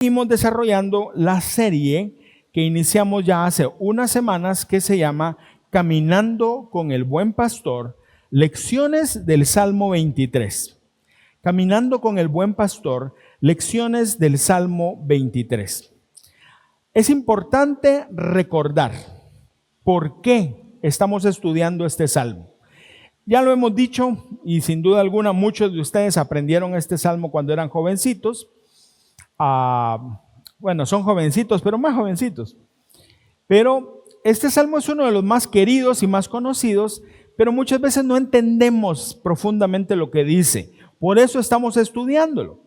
Seguimos desarrollando la serie que iniciamos ya hace unas semanas que se llama Caminando con el Buen Pastor, lecciones del Salmo 23. Caminando con el Buen Pastor, lecciones del Salmo 23. Es importante recordar por qué estamos estudiando este salmo. Ya lo hemos dicho y sin duda alguna muchos de ustedes aprendieron este salmo cuando eran jovencitos. Bueno, son jovencitos, pero más jovencitos. Pero este salmo es uno de los más queridos y más conocidos, pero muchas veces no entendemos profundamente lo que dice. Por eso estamos estudiándolo.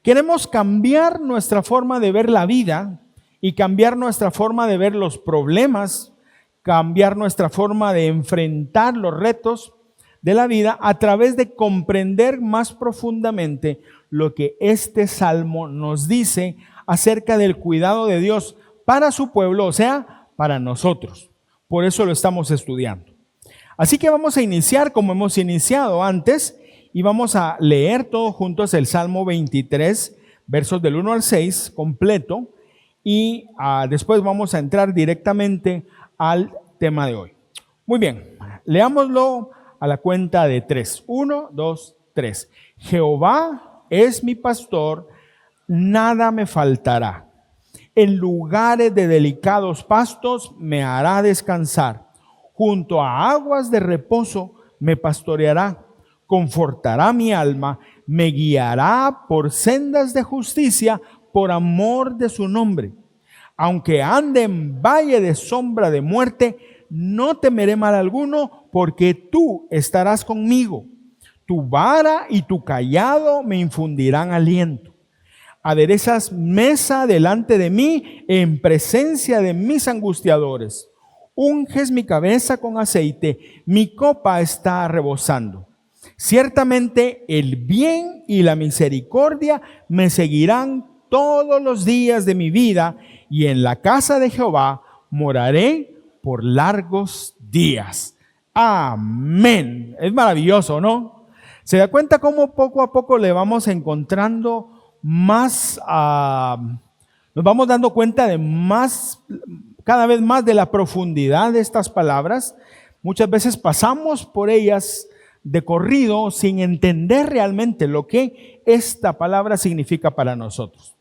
Queremos cambiar nuestra forma de ver la vida y cambiar nuestra forma de ver los problemas, cambiar nuestra forma de enfrentar los retos de la vida a través de comprender más profundamente lo que este salmo nos dice acerca del cuidado de Dios para su pueblo, o sea, para nosotros. Por eso lo estamos estudiando. Así que vamos a iniciar como hemos iniciado antes y vamos a leer todos juntos el Salmo 23, versos del 1 al 6, completo, y después vamos a entrar directamente al tema de hoy. Muy bien, leámoslo a la cuenta de 3. 1, 2, 3. Jehová es mi pastor, nada me faltará. En lugares de delicados pastos me hará descansar. Junto a aguas de reposo me pastoreará. Confortará mi alma, me guiará por sendas de justicia por amor de su nombre. Aunque ande en valle de sombra de muerte, no temeré mal alguno, porque tú estarás conmigo. Tu vara y tu cayado me infundirán aliento. Aderezas mesa delante de mí en presencia de mis angustiadores. Unges mi cabeza con aceite, mi copa está rebosando. Ciertamente el bien y la misericordia me seguirán todos los días de mi vida, y en la casa de Jehová moraré por largos días. Amén. Es maravilloso, ¿no? ¿Se da cuenta cómo poco a poco le vamos encontrando más, nos vamos dando cuenta de más, cada vez más de la profundidad de estas palabras? Muchas veces pasamos por ellas de corrido sin entender realmente lo que esta palabra significa para nosotros.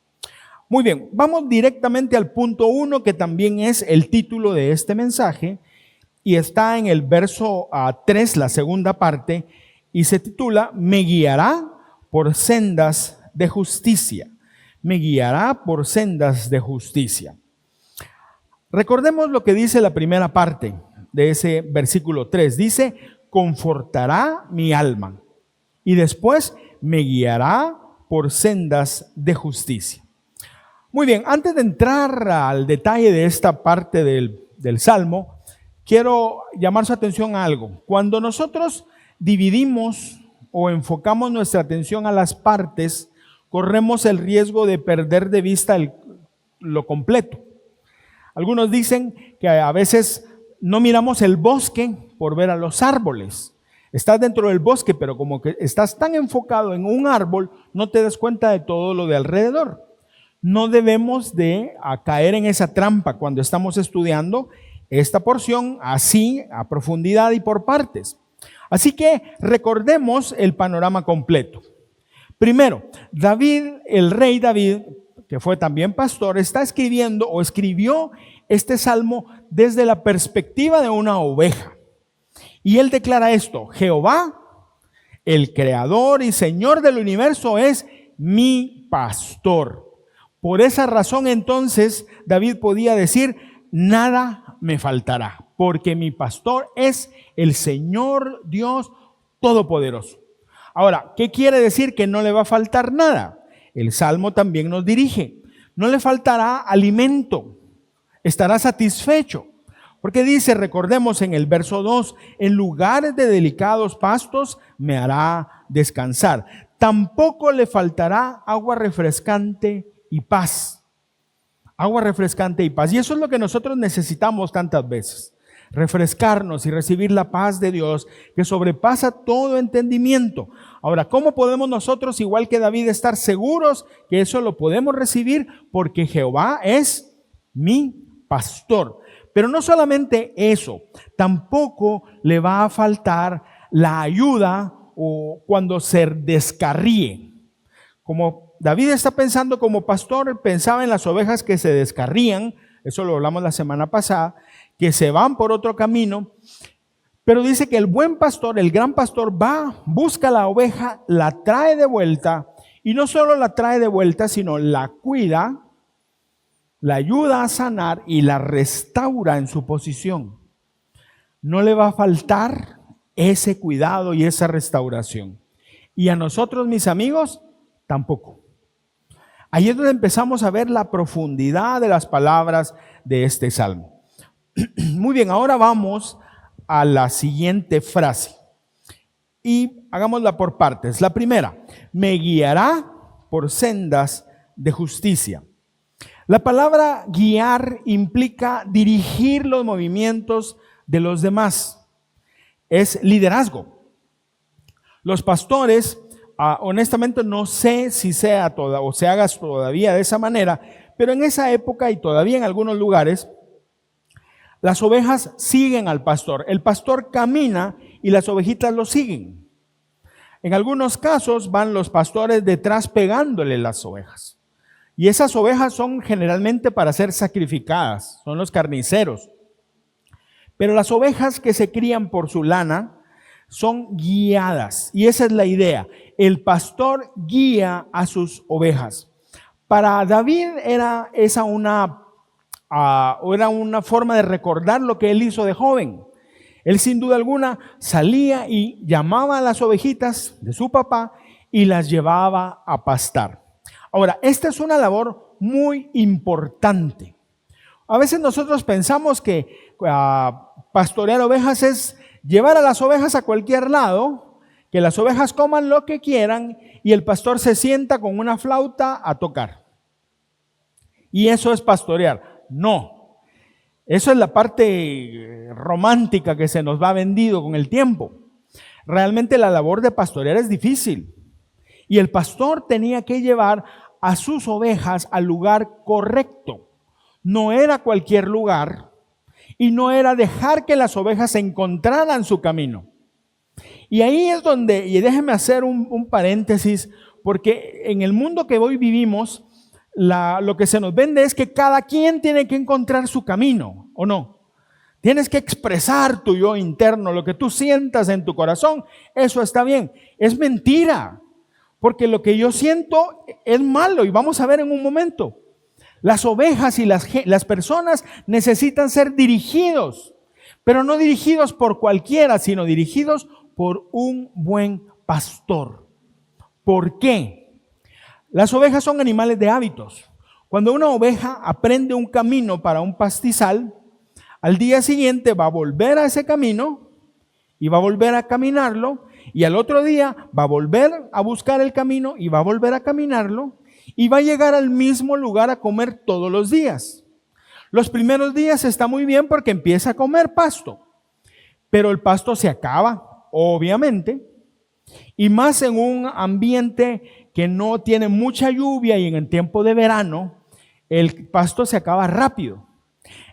Muy bien, vamos directamente al punto 1, que también es el título de este mensaje, y está en el verso 3, la segunda parte, y se titula, me guiará por sendas de justicia. Me guiará por sendas de justicia. Recordemos lo que dice la primera parte de ese versículo 3. Dice, confortará mi alma. Y después, me guiará por sendas de justicia. Muy bien, antes de entrar al detalle de esta parte del Salmo, quiero llamar su atención a algo. Cuando nosotros dividimos o enfocamos nuestra atención a las partes, corremos el riesgo de perder de vista lo completo. Algunos dicen que a veces no miramos el bosque por ver a los árboles. Estás dentro del bosque, pero como que estás tan enfocado en un árbol, no te das cuenta de todo lo de alrededor. No debemos de caer en esa trampa cuando estamos estudiando esta porción así, a profundidad y por partes. Así que recordemos el panorama completo. Primero, David, el rey David, que fue también pastor, está escribiendo o escribió este salmo desde la perspectiva de una oveja. Y él declara esto: Jehová, el creador y señor del universo, es mi pastor. Por esa razón entonces David podía decir, nada me faltará, porque mi pastor es el Señor Dios Todopoderoso. Ahora, ¿qué quiere decir que no le va a faltar nada? El Salmo también nos dirige. No le faltará alimento, estará satisfecho. Porque dice, recordemos en el verso 2, en lugares de delicados pastos me hará descansar. Tampoco le faltará agua refrescante y paz. Agua refrescante y paz. Y eso es lo que nosotros necesitamos tantas veces. refrescarnos y recibir la paz de Dios que sobrepasa todo entendimiento. Ahora, ¿cómo podemos nosotros, igual que David, estar seguros que eso lo podemos recibir? Porque Jehová es mi pastor. Pero no solamente eso, tampoco le va a faltar la ayuda o cuando se descarríe. Como David está pensando como pastor, pensaba en las ovejas que se descarrían, eso lo hablamos la semana pasada, que se van por otro camino, pero dice que el buen pastor, el gran pastor va, busca la oveja, la trae de vuelta, y no solo la trae de vuelta, sino la cuida, la ayuda a sanar y la restaura en su posición. No le va a faltar ese cuidado y esa restauración. Y a nosotros, mis amigos, tampoco. Ahí es donde empezamos a ver la profundidad de las palabras de este salmo. Muy bien, ahora vamos a la siguiente frase y hagámosla por partes. La primera, me guiará por sendas de justicia. La palabra guiar implica dirigir los movimientos de los demás. Es liderazgo. Los pastores, honestamente no sé si sea toda o se haga todavía de esa manera, pero en esa época y todavía en algunos lugares, las ovejas siguen al pastor. El pastor camina y las ovejitas lo siguen. En algunos casos van los pastores detrás pegándole las ovejas. Y esas ovejas son generalmente para ser sacrificadas, son los carniceros. Pero las ovejas que se crían por su lana son guiadas. Y esa es la idea. El pastor guía a sus ovejas. Para David era una forma de recordar lo que él hizo de joven. Él sin duda alguna salía y llamaba a las ovejitas de su papá y las llevaba a pastar. Ahora, esta es una labor muy importante. A veces nosotros pensamos que pastorear ovejas es llevar a las ovejas a cualquier lado, que las ovejas coman lo que quieran y el pastor se sienta con una flauta a tocar. Y eso es pastorear. No, eso es la parte romántica que se nos va vendido con el tiempo. Realmente la labor de pastorear es difícil. Y el pastor tenía que llevar a sus ovejas al lugar correcto. No era cualquier lugar y no era dejar que las ovejas encontraran su camino. Y ahí es donde, y déjenme hacer un paréntesis, porque en el mundo que hoy vivimos, lo que se nos vende es que cada quien tiene que encontrar su camino, ¿o no? Tienes que expresar tu yo interno, lo que tú sientas en tu corazón, eso está bien. Es mentira, porque lo que yo siento es malo y vamos a ver en un momento. Las ovejas y las personas necesitan ser dirigidos, pero no dirigidos por cualquiera, sino dirigidos por un buen pastor. ¿Por qué? Las ovejas son animales de hábitos. Cuando una oveja aprende un camino para un pastizal, al día siguiente va a volver a ese camino y va a volver a caminarlo, y al otro día va a volver a buscar el camino y va a volver a caminarlo, y va a llegar al mismo lugar a comer todos los días. Los primeros días está muy bien porque empieza a comer pasto, pero el pasto se acaba, obviamente, y más en un ambiente que no tiene mucha lluvia y en el tiempo de verano, el pasto se acaba rápido.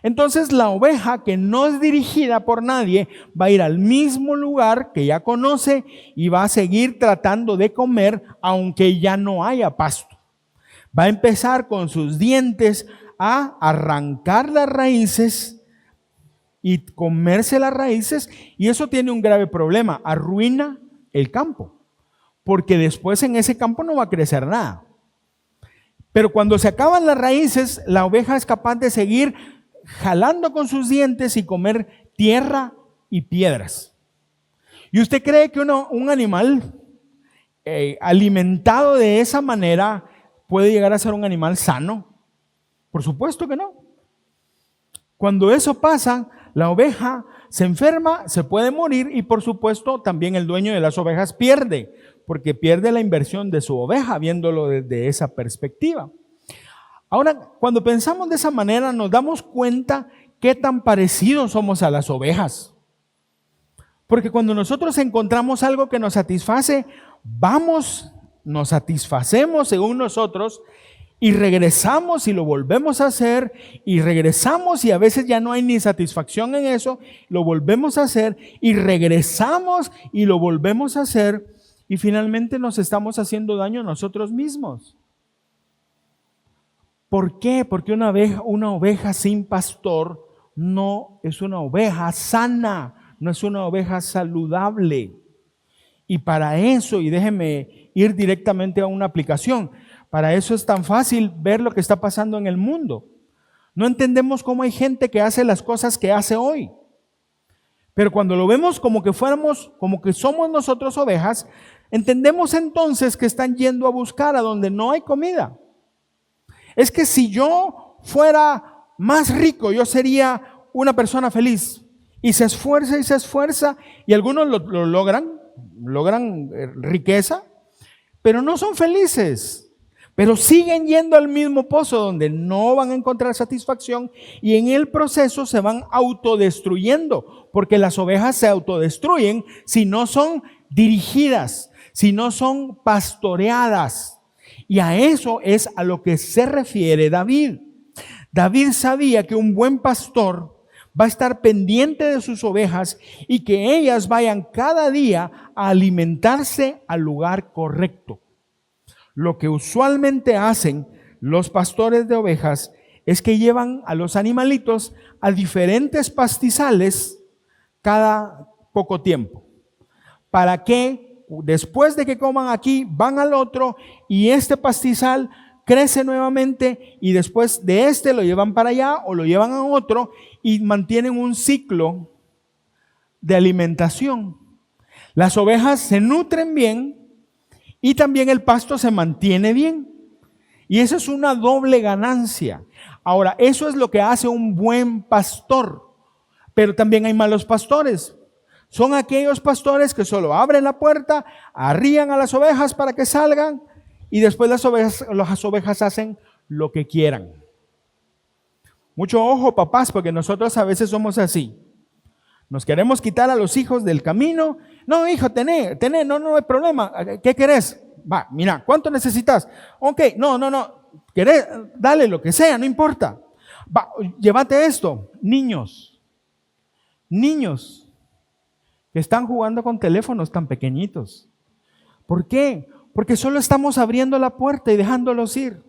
Entonces la oveja que no es dirigida por nadie va a ir al mismo lugar que ya conoce y va a seguir tratando de comer aunque ya no haya pasto. Va a empezar con sus dientes a arrancar las raíces y comerse las raíces, y eso tiene un grave problema, arruina el campo, porque después en ese campo no va a crecer nada. Pero cuando se acaban las raíces, la oveja es capaz de seguir jalando con sus dientes y comer tierra y piedras. ¿Y usted cree que un animal alimentado de esa manera puede llegar a ser un animal sano? Por supuesto que no. Cuando eso pasa, la oveja se enferma, se puede morir, y por supuesto también el dueño de las ovejas pierde, porque pierde la inversión de su oveja viéndolo desde esa perspectiva. Ahora, cuando pensamos de esa manera, nos damos cuenta qué tan parecidos somos a las ovejas. Porque cuando nosotros encontramos algo que nos satisface, nos satisfacemos según nosotros y regresamos y lo volvemos a hacer y regresamos y a veces ya no hay ni satisfacción en eso, lo volvemos a hacer y regresamos y lo volvemos a hacer y finalmente nos estamos haciendo daño a nosotros mismos. ¿Por qué? Porque una oveja sin pastor no es una oveja sana, no es una oveja saludable. Y para eso, y déjeme ir directamente a una aplicación, para eso es tan fácil ver lo que está pasando en el mundo. No entendemos cómo hay gente que hace las cosas que hace hoy. Pero cuando lo vemos como que somos nosotros ovejas, entendemos entonces que están yendo a buscar a donde no hay comida. Es que si yo fuera más rico, yo sería una persona feliz. Y se esfuerza, y algunos lo logran riqueza, pero no son felices. Pero siguen yendo al mismo pozo donde no van a encontrar satisfacción y en el proceso se van autodestruyendo, porque las ovejas se autodestruyen si no son dirigidas, si no son pastoreadas. Y a eso es a lo que se refiere David. David sabía que un buen pastor va a estar pendiente de sus ovejas y que ellas vayan cada día a alimentarse al lugar correcto. Lo que usualmente hacen los pastores de ovejas es que llevan a los animalitos a diferentes pastizales cada poco tiempo. ¿Para qué? Después de que coman aquí, van al otro y este pastizal crece nuevamente y después de este lo llevan para allá o lo llevan a otro y mantienen un ciclo de alimentación. Las ovejas se nutren bien y también el pasto se mantiene bien. Y eso es una doble ganancia. Ahora, eso es lo que hace un buen pastor, pero también hay malos pastores. Son aquellos pastores que solo abren la puerta, arrían a las ovejas para que salgan y después las ovejas hacen lo que quieran. Mucho ojo, papás, porque nosotros a veces somos así. Nos queremos quitar a los hijos del camino. No, hijo, tené, no hay problema. ¿Qué querés? Va, mira, ¿cuánto necesitas? Ok, no, querés, dale lo que sea, no importa. Va, llévate esto. Niños que están jugando con teléfonos tan pequeñitos. ¿Por qué? Porque solo estamos abriendo la puerta y dejándolos ir.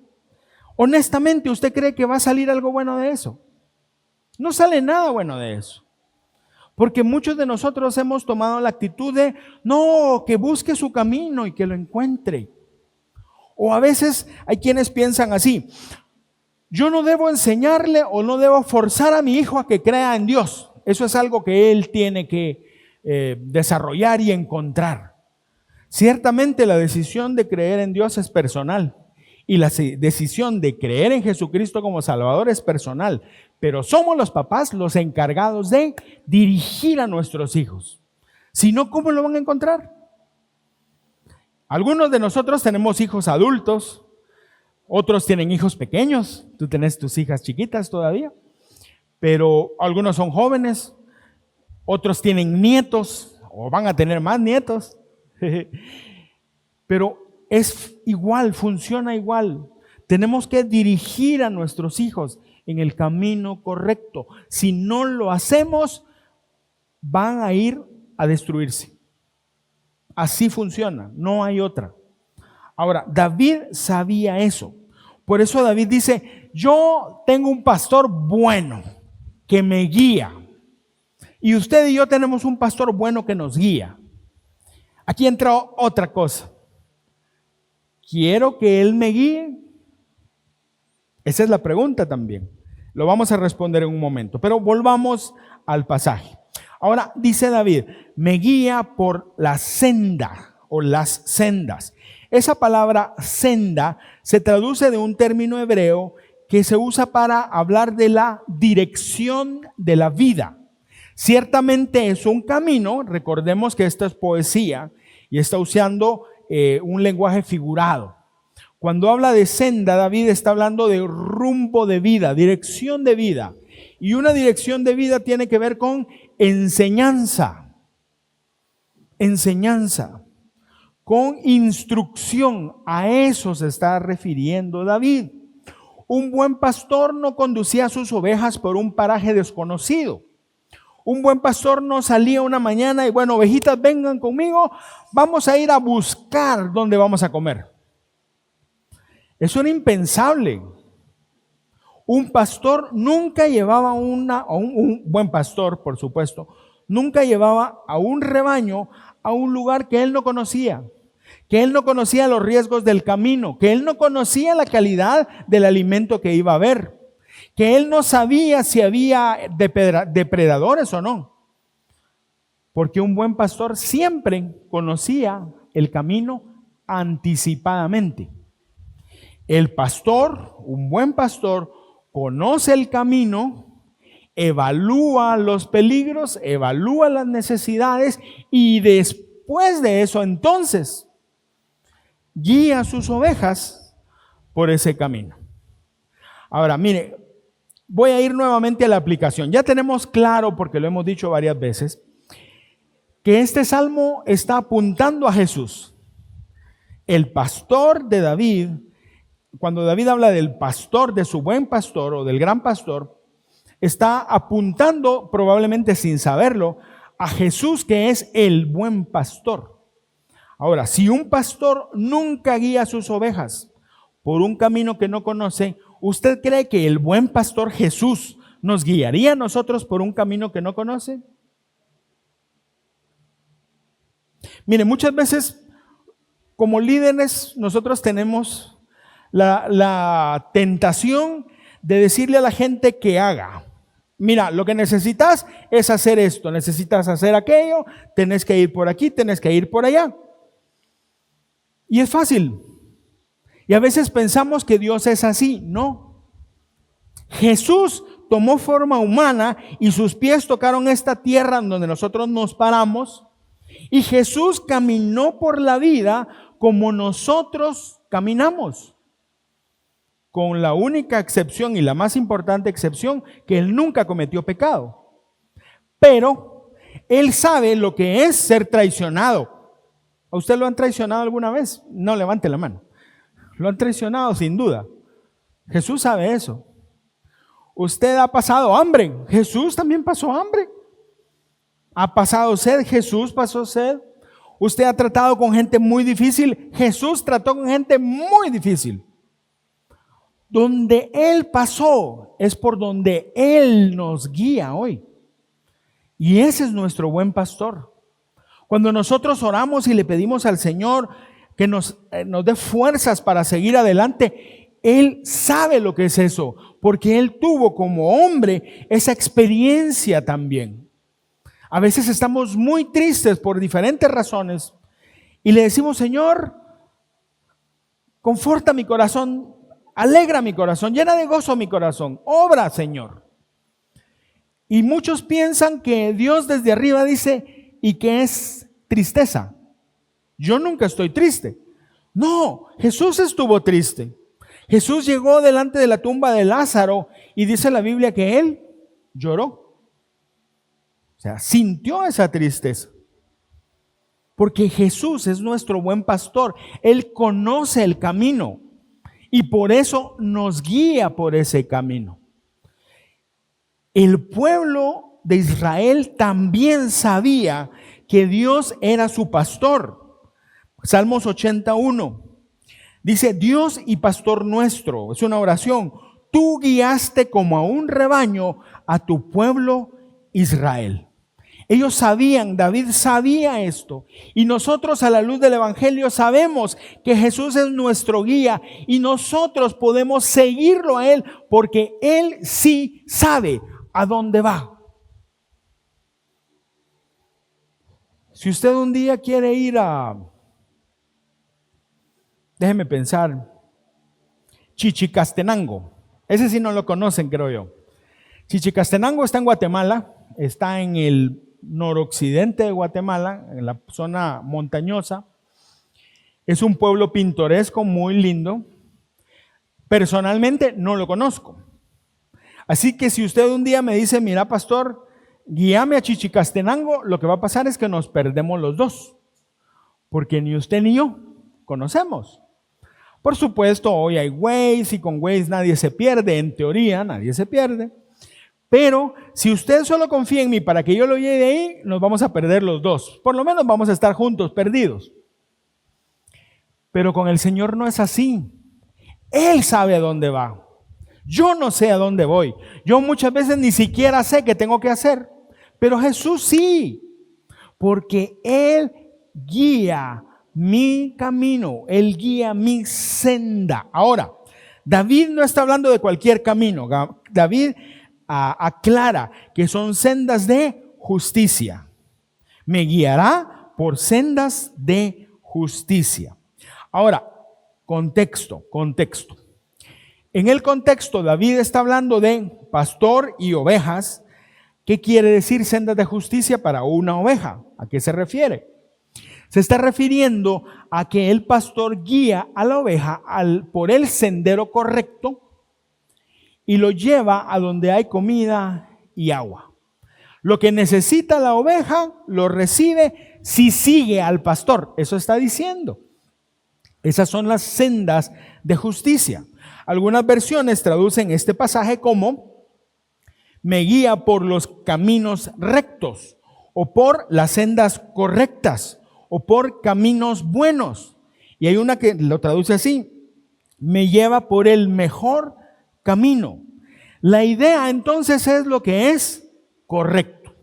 Honestamente, ¿usted cree que va a salir algo bueno de eso? No sale nada bueno de eso. Porque muchos de nosotros hemos tomado la actitud de, no, que busque su camino y que lo encuentre. O a veces hay quienes piensan así, yo no debo enseñarle o no debo forzar a mi hijo a que crea en Dios. Eso es algo que él tiene que desarrollar y encontrar. Ciertamente la decisión de creer en Dios es personal y la decisión de creer en Jesucristo como Salvador es personal, pero somos los papás los encargados de dirigir a nuestros hijos. Si no, ¿cómo lo van a encontrar? Algunos de nosotros tenemos hijos adultos, otros tienen hijos pequeños, tú tenés tus hijas chiquitas todavía, pero algunos son jóvenes, otros tienen nietos o van a tener más nietos. Pero es igual, funciona igual. Tenemos que dirigir a nuestros hijos en el camino correcto. Si no lo hacemos, van a ir a destruirse. Así funciona, no hay otra. Ahora, David sabía eso. Por eso David dice, yo tengo un pastor bueno que me guía. Y usted y yo tenemos un pastor bueno que nos guía. Aquí entra otra cosa. ¿Quiero que él me guíe? Esa es la pregunta también. Lo vamos a responder en un momento, pero volvamos al pasaje. Ahora dice David, me guía por la senda o las sendas. Esa palabra senda se traduce de un término hebreo que se usa para hablar de la dirección de la vida. Ciertamente es un camino, recordemos que esto es poesía y está usando un lenguaje figurado. Cuando habla de senda, David está hablando de rumbo de vida, dirección de vida. Y una dirección de vida tiene que ver con enseñanza, enseñanza, con instrucción. A eso se está refiriendo David. Un buen pastor no conducía a sus ovejas por un paraje desconocido. Un buen pastor no salía una mañana y bueno, ovejitas, vengan conmigo, vamos a ir a buscar dónde vamos a comer. Eso era impensable. Un pastor nunca llevaba un buen pastor, por supuesto, nunca llevaba a un rebaño a un lugar que él no conocía, que él no conocía los riesgos del camino, que él no conocía la calidad del alimento que iba a haber, que él no sabía si había depredadores o no. Porque un buen pastor siempre conocía el camino anticipadamente. El pastor, un buen pastor, conoce el camino, evalúa los peligros, evalúa las necesidades y después de eso entonces guía a sus ovejas por ese camino. Ahora, mire, voy a ir nuevamente a la aplicación. Ya tenemos claro, porque lo hemos dicho varias veces, que este salmo está apuntando a Jesús. El pastor de David, cuando David habla del pastor, de su buen pastor o del gran pastor, está apuntando, probablemente sin saberlo, a Jesús, que es el buen pastor. Ahora, si un pastor nunca guía a sus ovejas por un camino que no conoce, ¿usted cree que el buen pastor Jesús nos guiaría a nosotros por un camino que no conoce? Mire, muchas veces como líderes nosotros tenemos la tentación de decirle a la gente que haga. Mira, lo que necesitas es hacer esto, necesitas hacer aquello, tenés que ir por aquí, tenés que ir por allá. Y es fácil. Y a veces pensamos que Dios es así. No. Jesús tomó forma humana y sus pies tocaron esta tierra en donde nosotros nos paramos. Y Jesús caminó por la vida como nosotros caminamos. Con la única excepción y la más importante excepción, que Él nunca cometió pecado. Pero Él sabe lo que es ser traicionado. ¿A usted lo han traicionado alguna vez? No levante la mano. Lo han traicionado sin duda. Jesús sabe eso. Usted ha pasado hambre. Jesús también pasó hambre. Ha pasado sed. Jesús pasó sed. Usted ha tratado con gente muy difícil. Jesús trató con gente muy difícil. Donde Él pasó es por donde Él nos guía hoy. Y ese es nuestro buen pastor. Cuando nosotros oramos y le pedimos al Señor que nos dé fuerzas para seguir adelante, Él sabe lo que es eso, porque Él tuvo como hombre esa experiencia también. A veces estamos muy tristes por diferentes razones y le decimos, Señor, conforta mi corazón, alegra mi corazón, llena de gozo mi corazón, obra, Señor. Y muchos piensan que Dios desde arriba dice, y que es tristeza. Yo nunca estoy triste. No, Jesús estuvo triste. Jesús llegó delante de la tumba de Lázaro y dice la Biblia que Él lloró. O sea, sintió esa tristeza. Porque Jesús es nuestro buen pastor. Él conoce el camino y por eso nos guía por ese camino. El pueblo de Israel también sabía que Dios era su pastor. Salmos 81 dice, Dios y pastor nuestro, es una oración, tú guiaste como a un rebaño a tu pueblo Israel. Ellos sabían, David sabía esto, y nosotros a la luz del evangelio sabemos que Jesús es nuestro guía y nosotros podemos seguirlo a Él porque Él sí sabe a dónde va. Si usted un día quiere ir déjeme pensar, Chichicastenango, ese sí no lo conocen, creo yo. Chichicastenango está en Guatemala, está en el noroccidente de Guatemala, en la zona montañosa. Es un pueblo pintoresco, muy lindo. Personalmente no lo conozco. Así que si usted un día me dice, mira pastor, guíame a Chichicastenango, lo que va a pasar es que nos perdemos los dos, porque ni usted ni yo conocemos. Por supuesto, hoy hay Waze y con Waze nadie se pierde, en teoría nadie se pierde. Pero si usted solo confía en mí para que yo lo lleve ahí, nos vamos a perder los dos. Por lo menos vamos a estar juntos, perdidos. Pero con el Señor no es así. Él sabe a dónde va. Yo no sé a dónde voy. Yo muchas veces ni siquiera sé qué tengo que hacer. Pero Jesús sí. Porque Él guía mi camino. Él guía mi senda. Ahora, David no está hablando de cualquier camino. David aclara que son sendas de justicia. Me guiará por sendas de justicia. Ahora, contexto. En el contexto, David está hablando de pastor y ovejas. ¿Qué quiere decir sendas de justicia para una oveja? ¿A qué se refiere? Se está refiriendo a que el pastor guía a la oveja por el sendero correcto y lo lleva a donde hay comida y agua. Lo que necesita la oveja lo recibe si sigue al pastor. Eso está diciendo. Esas son las sendas de justicia. Algunas versiones traducen este pasaje como me guía por los caminos rectos o por las sendas correctas o por caminos buenos. Y hay una que lo traduce así, me lleva por el mejor camino. La idea entonces es lo que es correcto.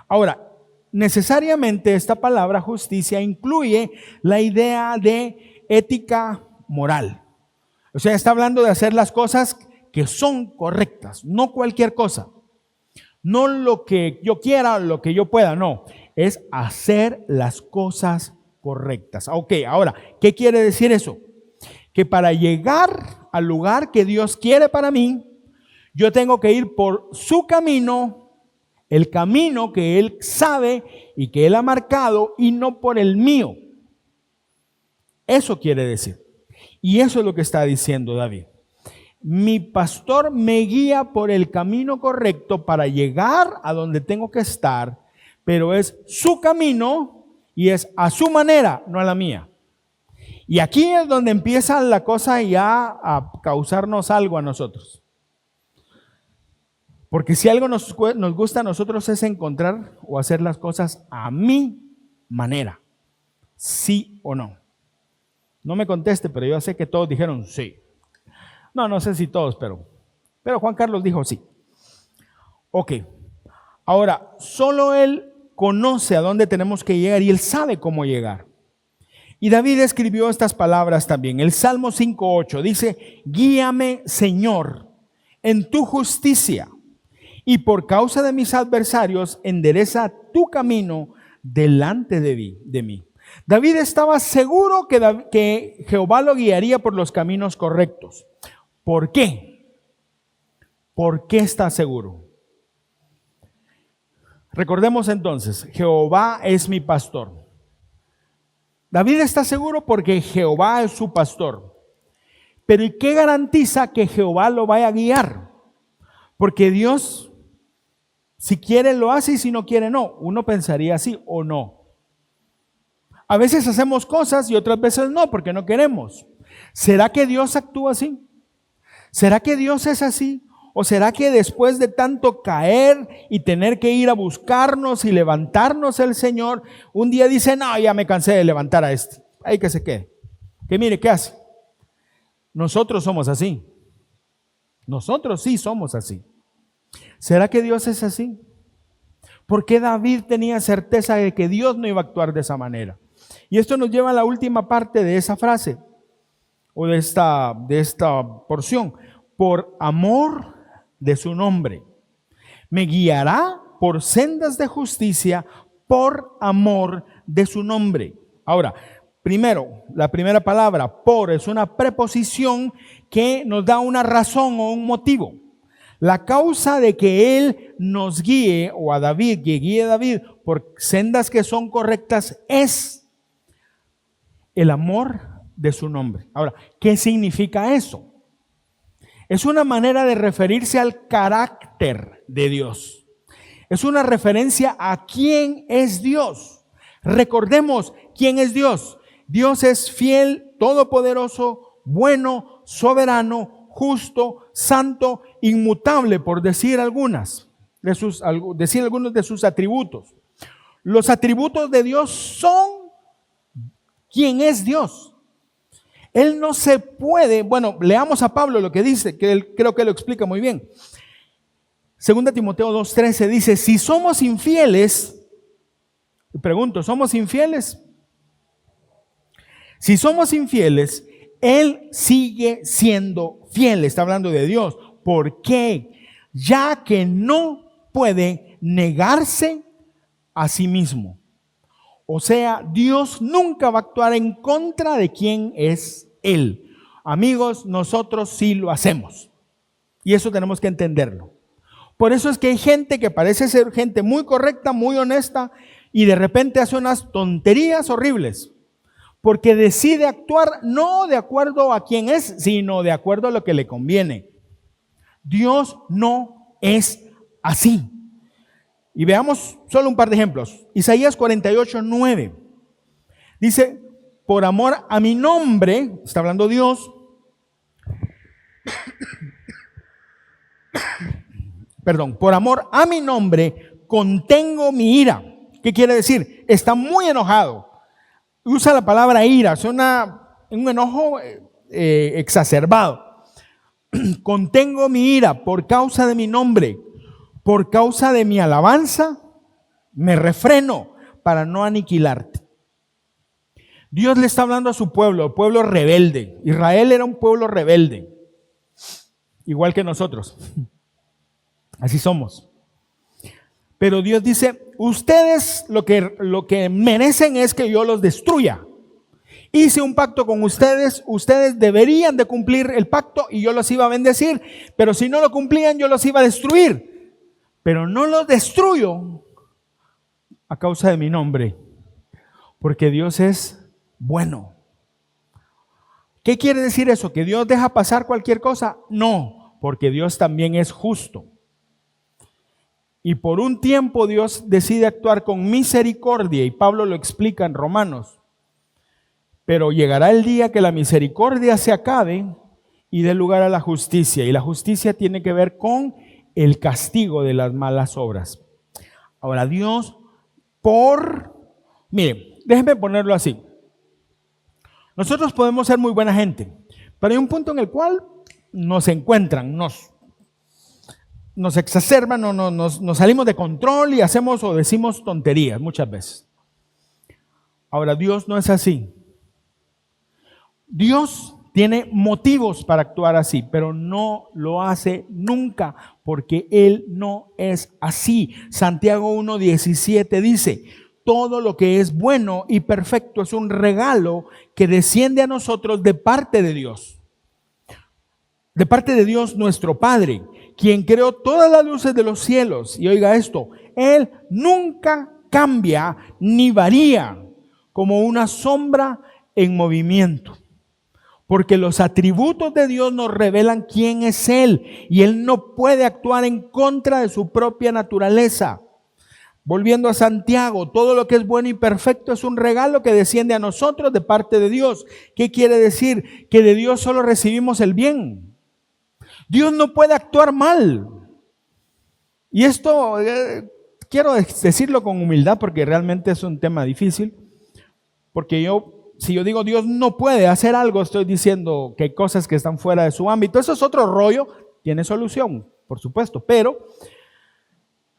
Ahora, necesariamente esta palabra justicia incluye la idea de ética moral. O sea, está hablando de hacer las cosas que son correctas, no cualquier cosa. No lo que yo quiera, lo que yo pueda, no. Es hacer las cosas correctas. Ok, ahora, ¿qué quiere decir eso? Que para llegar al lugar que Dios quiere para mí, yo tengo que ir por su camino, el camino que Él sabe y que Él ha marcado y no por el mío. Eso quiere decir. Y eso es lo que está diciendo David. Mi pastor me guía por el camino correcto para llegar a donde tengo que estar, pero es su camino y es a su manera, no a la mía. Y aquí es donde empieza la cosa ya a causarnos algo a nosotros. Porque si algo nos gusta a nosotros es encontrar o hacer las cosas a mi manera, sí o no. No me conteste, pero yo sé que todos dijeron sí. No sé si todos, pero Juan Carlos dijo sí. Ok, ahora, solo Él conoce a dónde tenemos que llegar y Él sabe cómo llegar. Y David escribió estas palabras también. El Salmo 5:8 dice, guíame, Señor, en tu justicia, y por causa de mis adversarios, endereza tu camino delante de mí. David estaba seguro que Jehová lo guiaría por los caminos correctos. ¿Por qué? ¿Por qué está seguro? Recordemos entonces, Jehová es mi pastor. David está seguro porque Jehová es su pastor. Pero ¿y qué garantiza que Jehová lo vaya a guiar? Porque Dios, si quiere lo hace y si no quiere no. Uno pensaría así o no. A veces hacemos cosas y otras veces no, porque no queremos. ¿Será que Dios actúa así? ¿Será que Dios es así? ¿O será que después de tanto caer y tener que ir a buscarnos y levantarnos el Señor, un día dice, no, ya me cansé de levantar a este, ahí que se quede? Que mire, ¿qué hace? Nosotros somos así. Nosotros sí somos así. ¿Será que Dios es así? ¿Por qué David tenía certeza de que Dios no iba a actuar de esa manera? Y esto nos lleva a la última parte de esa frase o de esta porción. Por amor de su nombre, me guiará por sendas de justicia por amor de su nombre. Ahora, primero, la primera palabra, por, es una preposición que nos da una razón o un motivo. La causa de que Él nos guíe, o a David, que guíe a David por sendas que son correctas, es el amor de su nombre. Ahora, ¿qué significa eso? Es una manera de referirse al carácter de Dios. Es una referencia a quién es Dios. Recordemos quién es Dios. Dios es fiel, todopoderoso, bueno, soberano, justo, santo, inmutable, por decir algunos de sus atributos. Los atributos de Dios son quién es Dios. Él no se puede, leamos a Pablo lo que dice, que él creo que lo explica muy bien. 2 Timoteo 2:13 dice, si somos infieles, pregunto, ¿somos infieles? Si somos infieles, Él sigue siendo fiel, está hablando de Dios. ¿Por qué? Ya que no puede negarse a sí mismo. O sea, Dios nunca va a actuar en contra de quién es Él. Amigos, nosotros sí lo hacemos. Y eso tenemos que entenderlo. Por eso es que hay gente que parece ser gente muy correcta, muy honesta, y de repente hace unas tonterías horribles. Porque decide actuar no de acuerdo a quién es, sino de acuerdo a lo que le conviene. Dios no es así. Y veamos solo un par de ejemplos. Isaías 48:9. Dice, por amor a mi nombre, está hablando Dios, por amor a mi nombre, contengo mi ira. ¿Qué quiere decir? Está muy enojado. Usa la palabra ira, es un enojo exacerbado. Contengo mi ira por causa de mi nombre, por causa de mi alabanza, me refreno para no aniquilarte. Dios le está hablando a su pueblo, el pueblo rebelde. Israel era un pueblo rebelde, igual que nosotros. Así somos. Pero Dios dice, ustedes lo que merecen es que yo los destruya. Hice un pacto con ustedes, ustedes deberían de cumplir el pacto y yo los iba a bendecir, pero si no lo cumplían yo los iba a destruir. Pero no los destruyo a causa de mi nombre, porque Dios es bueno. ¿Qué quiere decir eso? ¿Que Dios deja pasar cualquier cosa? No, porque Dios también es justo. Y por un tiempo Dios decide actuar con misericordia, y Pablo lo explica en Romanos. Pero llegará el día que la misericordia se acabe y dé lugar a la justicia. Y la justicia tiene que ver con el castigo de las malas obras. Ahora Dios miren, déjenme ponerlo así. Nosotros podemos ser muy buena gente, pero hay un punto en el cual nos encuentran, nos exacerban, nos salimos de control y hacemos o decimos tonterías muchas veces. Ahora, Dios no es así. Dios tiene motivos para actuar así, pero no lo hace nunca, porque Él no es así. Santiago 1:17 dice, todo lo que es bueno y perfecto es un regalo que desciende a nosotros de parte de Dios. De parte de Dios nuestro Padre, quien creó todas las luces de los cielos. Y oiga esto, Él nunca cambia ni varía como una sombra en movimiento. Porque los atributos de Dios nos revelan quién es Él. Y Él no puede actuar en contra de su propia naturaleza. Volviendo a Santiago, todo lo que es bueno y perfecto es un regalo que desciende a nosotros de parte de Dios. ¿Qué quiere decir? Que de Dios solo recibimos el bien. Dios no puede actuar mal. Y esto quiero decirlo con humildad porque realmente es un tema difícil. Porque si yo digo Dios no puede hacer algo, estoy diciendo que hay cosas que están fuera de su ámbito. Eso es otro rollo, tiene solución, por supuesto. Pero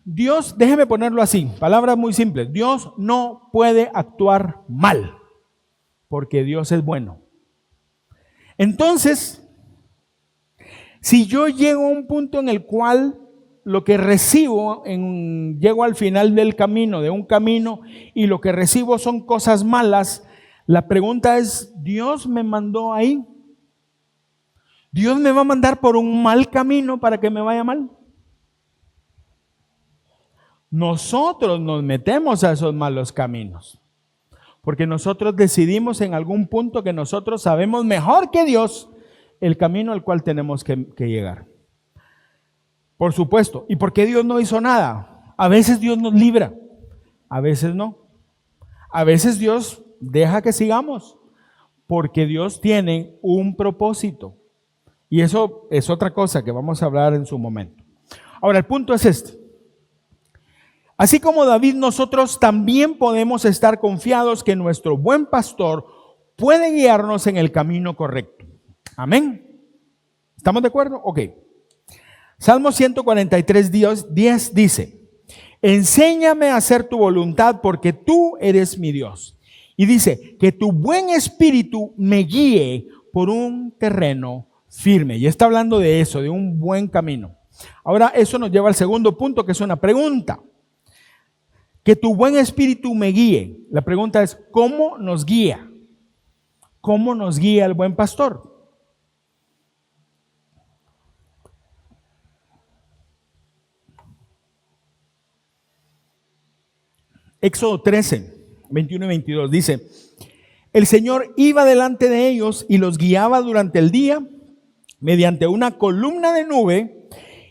Dios, déjeme ponerlo así, palabras muy simples. Dios no puede actuar mal porque Dios es bueno. Entonces, si yo llego a un punto en el cual lo que recibo, llego al final del camino, de un camino, y lo que recibo son cosas malas, la pregunta es, ¿Dios me mandó ahí? ¿Dios me va a mandar por un mal camino para que me vaya mal? Nosotros nos metemos a esos malos caminos, porque nosotros decidimos en algún punto que nosotros sabemos mejor que Dios el camino al cual tenemos que llegar. Por supuesto. ¿Y por qué Dios no hizo nada? A veces Dios nos libra, a veces no. A veces Dios deja que sigamos, porque Dios tiene un propósito. Y eso es otra cosa que vamos a hablar en su momento. Ahora, el punto es este. Así como David, nosotros también podemos estar confiados que nuestro buen pastor puede guiarnos en el camino correcto. Amén. ¿Estamos de acuerdo? Ok. Salmo 143, 10 dice: enséñame a hacer tu voluntad porque tú eres mi Dios. Y dice, que tu buen espíritu me guíe por un terreno firme. Y está hablando de eso, de un buen camino. Ahora, eso nos lleva al segundo punto, que es una pregunta. Que tu buen espíritu me guíe. La pregunta es, ¿cómo nos guía? ¿Cómo nos guía el buen pastor? Éxodo 13, 21 y 22 dice: el Señor iba delante de ellos y los guiaba durante el día mediante una columna de nube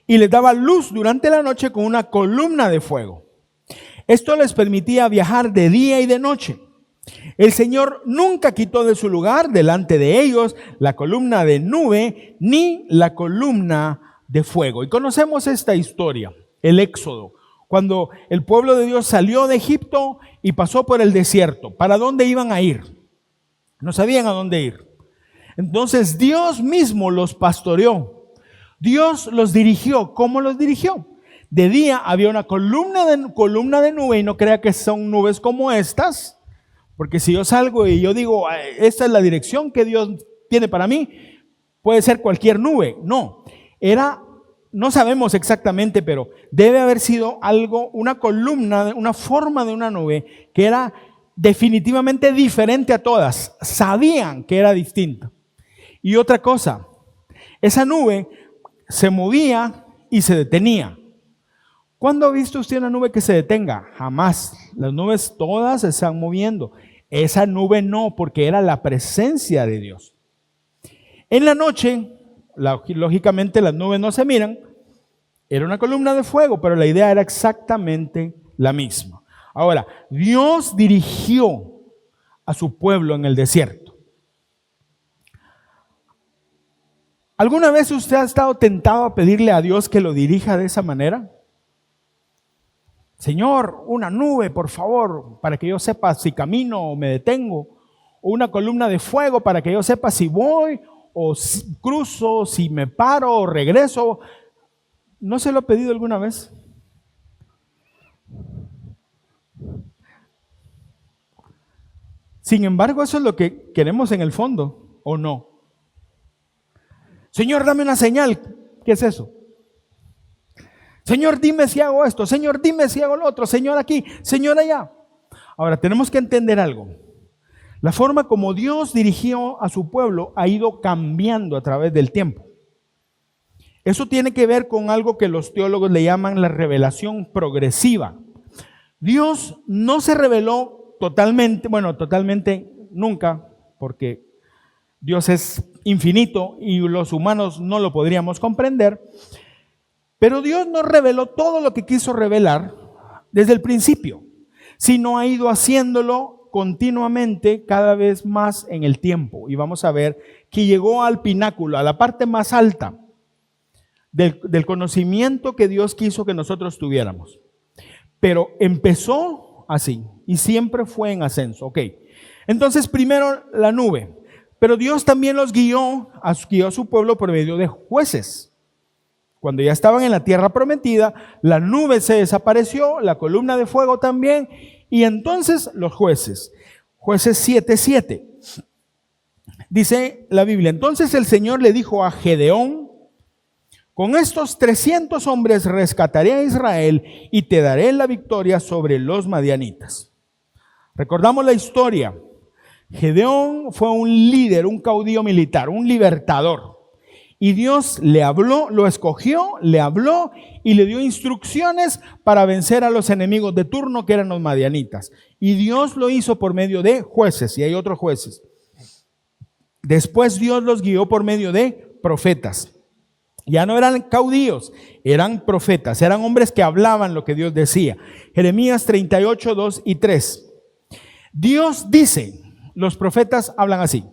y les daba luz durante la noche con una columna de fuego. Esto les permitía viajar de día y de noche. El Señor nunca quitó de su lugar delante de ellos la columna de nube ni la columna de fuego. Y conocemos esta historia, el Éxodo, cuando el pueblo de Dios salió de Egipto y pasó por el desierto. ¿Para dónde iban a ir? No sabían a dónde ir. Entonces Dios mismo los pastoreó. Dios los dirigió. ¿Cómo los dirigió? De día había una columna de nube, y no crea que son nubes como estas, porque si yo salgo y yo digo, esta es la dirección que Dios tiene para mí, puede ser cualquier nube. No, no sabemos exactamente, pero debe haber sido algo, una columna, una forma de una nube que era definitivamente diferente a todas. Sabían que era distinta. Y otra cosa, esa nube se movía y se detenía. ¿Cuándo ha visto usted una nube que se detenga? Jamás. Las nubes todas se están moviendo. Esa nube no, porque era la presencia de Dios. En la noche, lógicamente las nubes no se miran. Era una columna de fuego, pero la idea era exactamente la misma. Ahora, Dios dirigió a su pueblo en el desierto. ¿Alguna vez usted ha estado tentado a pedirle a Dios que lo dirija de esa manera? Señor, una nube, por favor, para que yo sepa si camino o me detengo. O una columna de fuego para que yo sepa si voy o si cruzo, si me paro o regreso. ¿No se lo ha pedido alguna vez? Sin embargo, eso es lo que queremos en el fondo, ¿o no? Señor, dame una señal. ¿Qué es eso? Señor, dime si hago esto. Señor, dime si hago lo otro. Señor, aquí. Señor, allá. Ahora, tenemos que entender algo. La forma como Dios dirigió a su pueblo ha ido cambiando a través del tiempo. Eso tiene que ver con algo que los teólogos le llaman la revelación progresiva. Dios no se reveló totalmente, totalmente nunca, porque Dios es infinito y los humanos no lo podríamos comprender. Pero Dios no reveló todo lo que quiso revelar desde el principio, sino ha ido haciéndolo continuamente cada vez más en el tiempo. Y vamos a ver que llegó al pináculo, a la parte más alta del conocimiento que Dios quiso que nosotros tuviéramos. Pero empezó así y siempre fue en ascenso. Ok, entonces primero la nube, pero Dios también los guió a su pueblo por medio de jueces. Cuando ya estaban en la tierra prometida, la nube se desapareció, la columna de fuego también, y entonces los jueces. Jueces 7:7. Dice la Biblia: entonces el Señor le dijo a Gedeón: con estos 300 hombres rescataré a Israel y te daré la victoria sobre los madianitas. Recordamos la historia. Gedeón fue un líder, un caudillo militar, un libertador. Y Dios le habló, lo escogió, le habló y le dio instrucciones para vencer a los enemigos de turno, que eran los madianitas. Y Dios lo hizo por medio de jueces, y hay otros jueces. Después Dios los guió por medio de profetas. Ya no eran caudillos, eran profetas, eran hombres que hablaban lo que Dios decía. Jeremías 38, 2 y 3. Dios dice, los profetas hablan así.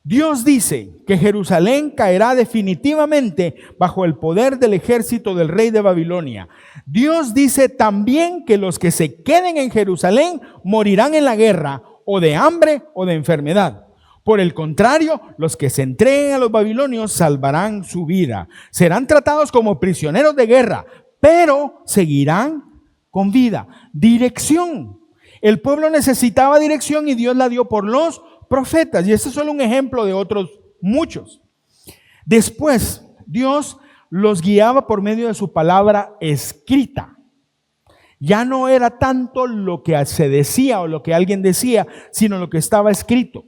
Dios dice que Jerusalén caerá definitivamente bajo el poder del ejército del rey de Babilonia. Dios dice también que los que se queden en Jerusalén morirán en la guerra, o de hambre o de enfermedad. Por el contrario, los que se entreguen a los babilonios salvarán su vida. Serán tratados como prisioneros de guerra, pero seguirán con vida. Dirección. El pueblo necesitaba dirección y Dios la dio por los profetas. Y este es solo un ejemplo de otros muchos. Después, Dios los guiaba por medio de su palabra escrita. Ya no era tanto lo que se decía o lo que alguien decía, sino lo que estaba escrito.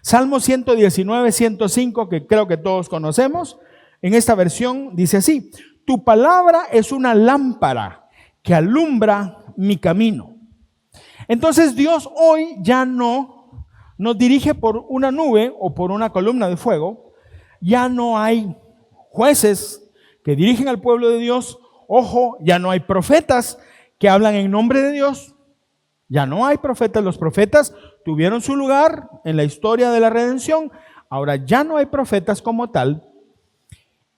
Salmo 119, 105, que creo que todos conocemos, en esta versión dice así: tu palabra es una lámpara que alumbra mi camino. Entonces Dios hoy ya no nos dirige por una nube o por una columna de fuego. Ya no hay jueces que dirigen al pueblo de Dios. Ojo, ya no hay profetas que hablan en nombre de Dios. Ya no hay profetas. Los profetas tuvieron su lugar en la historia de la redención. Ahora ya no hay profetas como tal.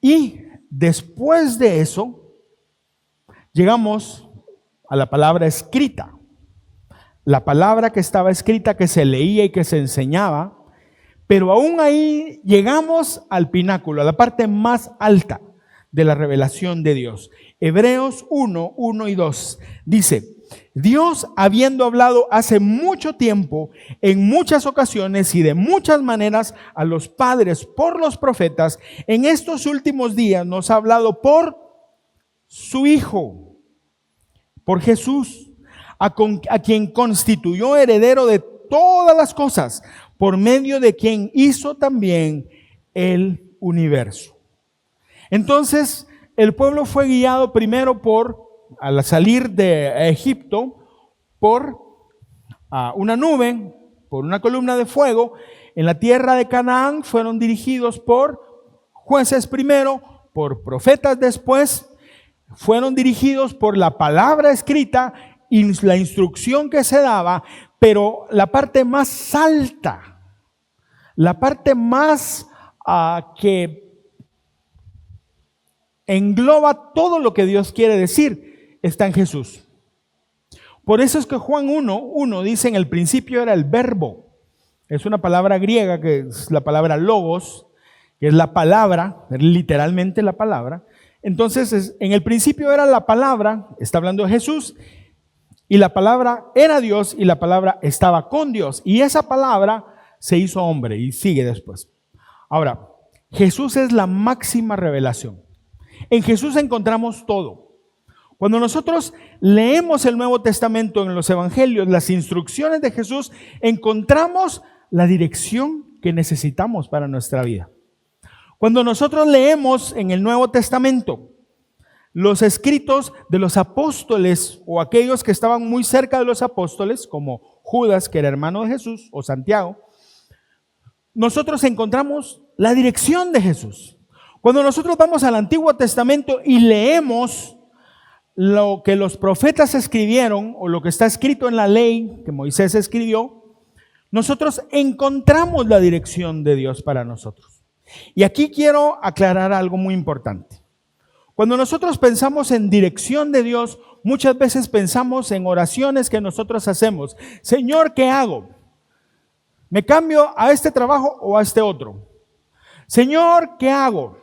Y después de eso, llegamos a la palabra escrita. La palabra que estaba escrita, que se leía y que se enseñaba. Pero aún ahí llegamos al pináculo, a la parte más alta de la revelación de Dios. Hebreos 1, 1 y 2 dice: Dios, habiendo hablado hace mucho tiempo, en muchas ocasiones y de muchas maneras a los padres por los profetas, en estos últimos días nos ha hablado por su Hijo, por Jesús, a quien constituyó heredero de todas las cosas, por medio de quien hizo también el universo. Entonces, el pueblo fue guiado primero al salir de Egipto, por una nube, por una columna de fuego. En la tierra de Canaán fueron dirigidos por jueces primero, por profetas después, fueron dirigidos por la palabra escrita y la instrucción que se daba, pero la parte más alta, la parte más que engloba todo lo que Dios quiere decir, está en Jesús. Por eso es que Juan 1:1 dice: en el principio era el verbo. Es una palabra griega que es la palabra logos, que es la palabra, literalmente la palabra. Entonces, en el principio era la palabra, está hablando de Jesús, y la palabra era Dios y la palabra estaba con Dios. Y esa palabra se hizo hombre y sigue después. Ahora, Jesús es la máxima revelación. En Jesús encontramos todo. Cuando nosotros leemos el Nuevo Testamento en los Evangelios, las instrucciones de Jesús, encontramos la dirección que necesitamos para nuestra vida. Cuando nosotros leemos en el Nuevo Testamento los escritos de los apóstoles o aquellos que estaban muy cerca de los apóstoles, como Judas, que era hermano de Jesús, o Santiago, nosotros encontramos la dirección de Jesús. Cuando nosotros vamos al Antiguo Testamento y leemos lo que los profetas escribieron o lo que está escrito en la ley que Moisés escribió, nosotros encontramos la dirección de Dios para nosotros. Y aquí quiero aclarar algo muy importante. Cuando nosotros pensamos en dirección de Dios, muchas veces pensamos en oraciones que nosotros hacemos. Señor, ¿qué hago? ¿Me cambio a este trabajo o a este otro? Señor, ¿qué hago?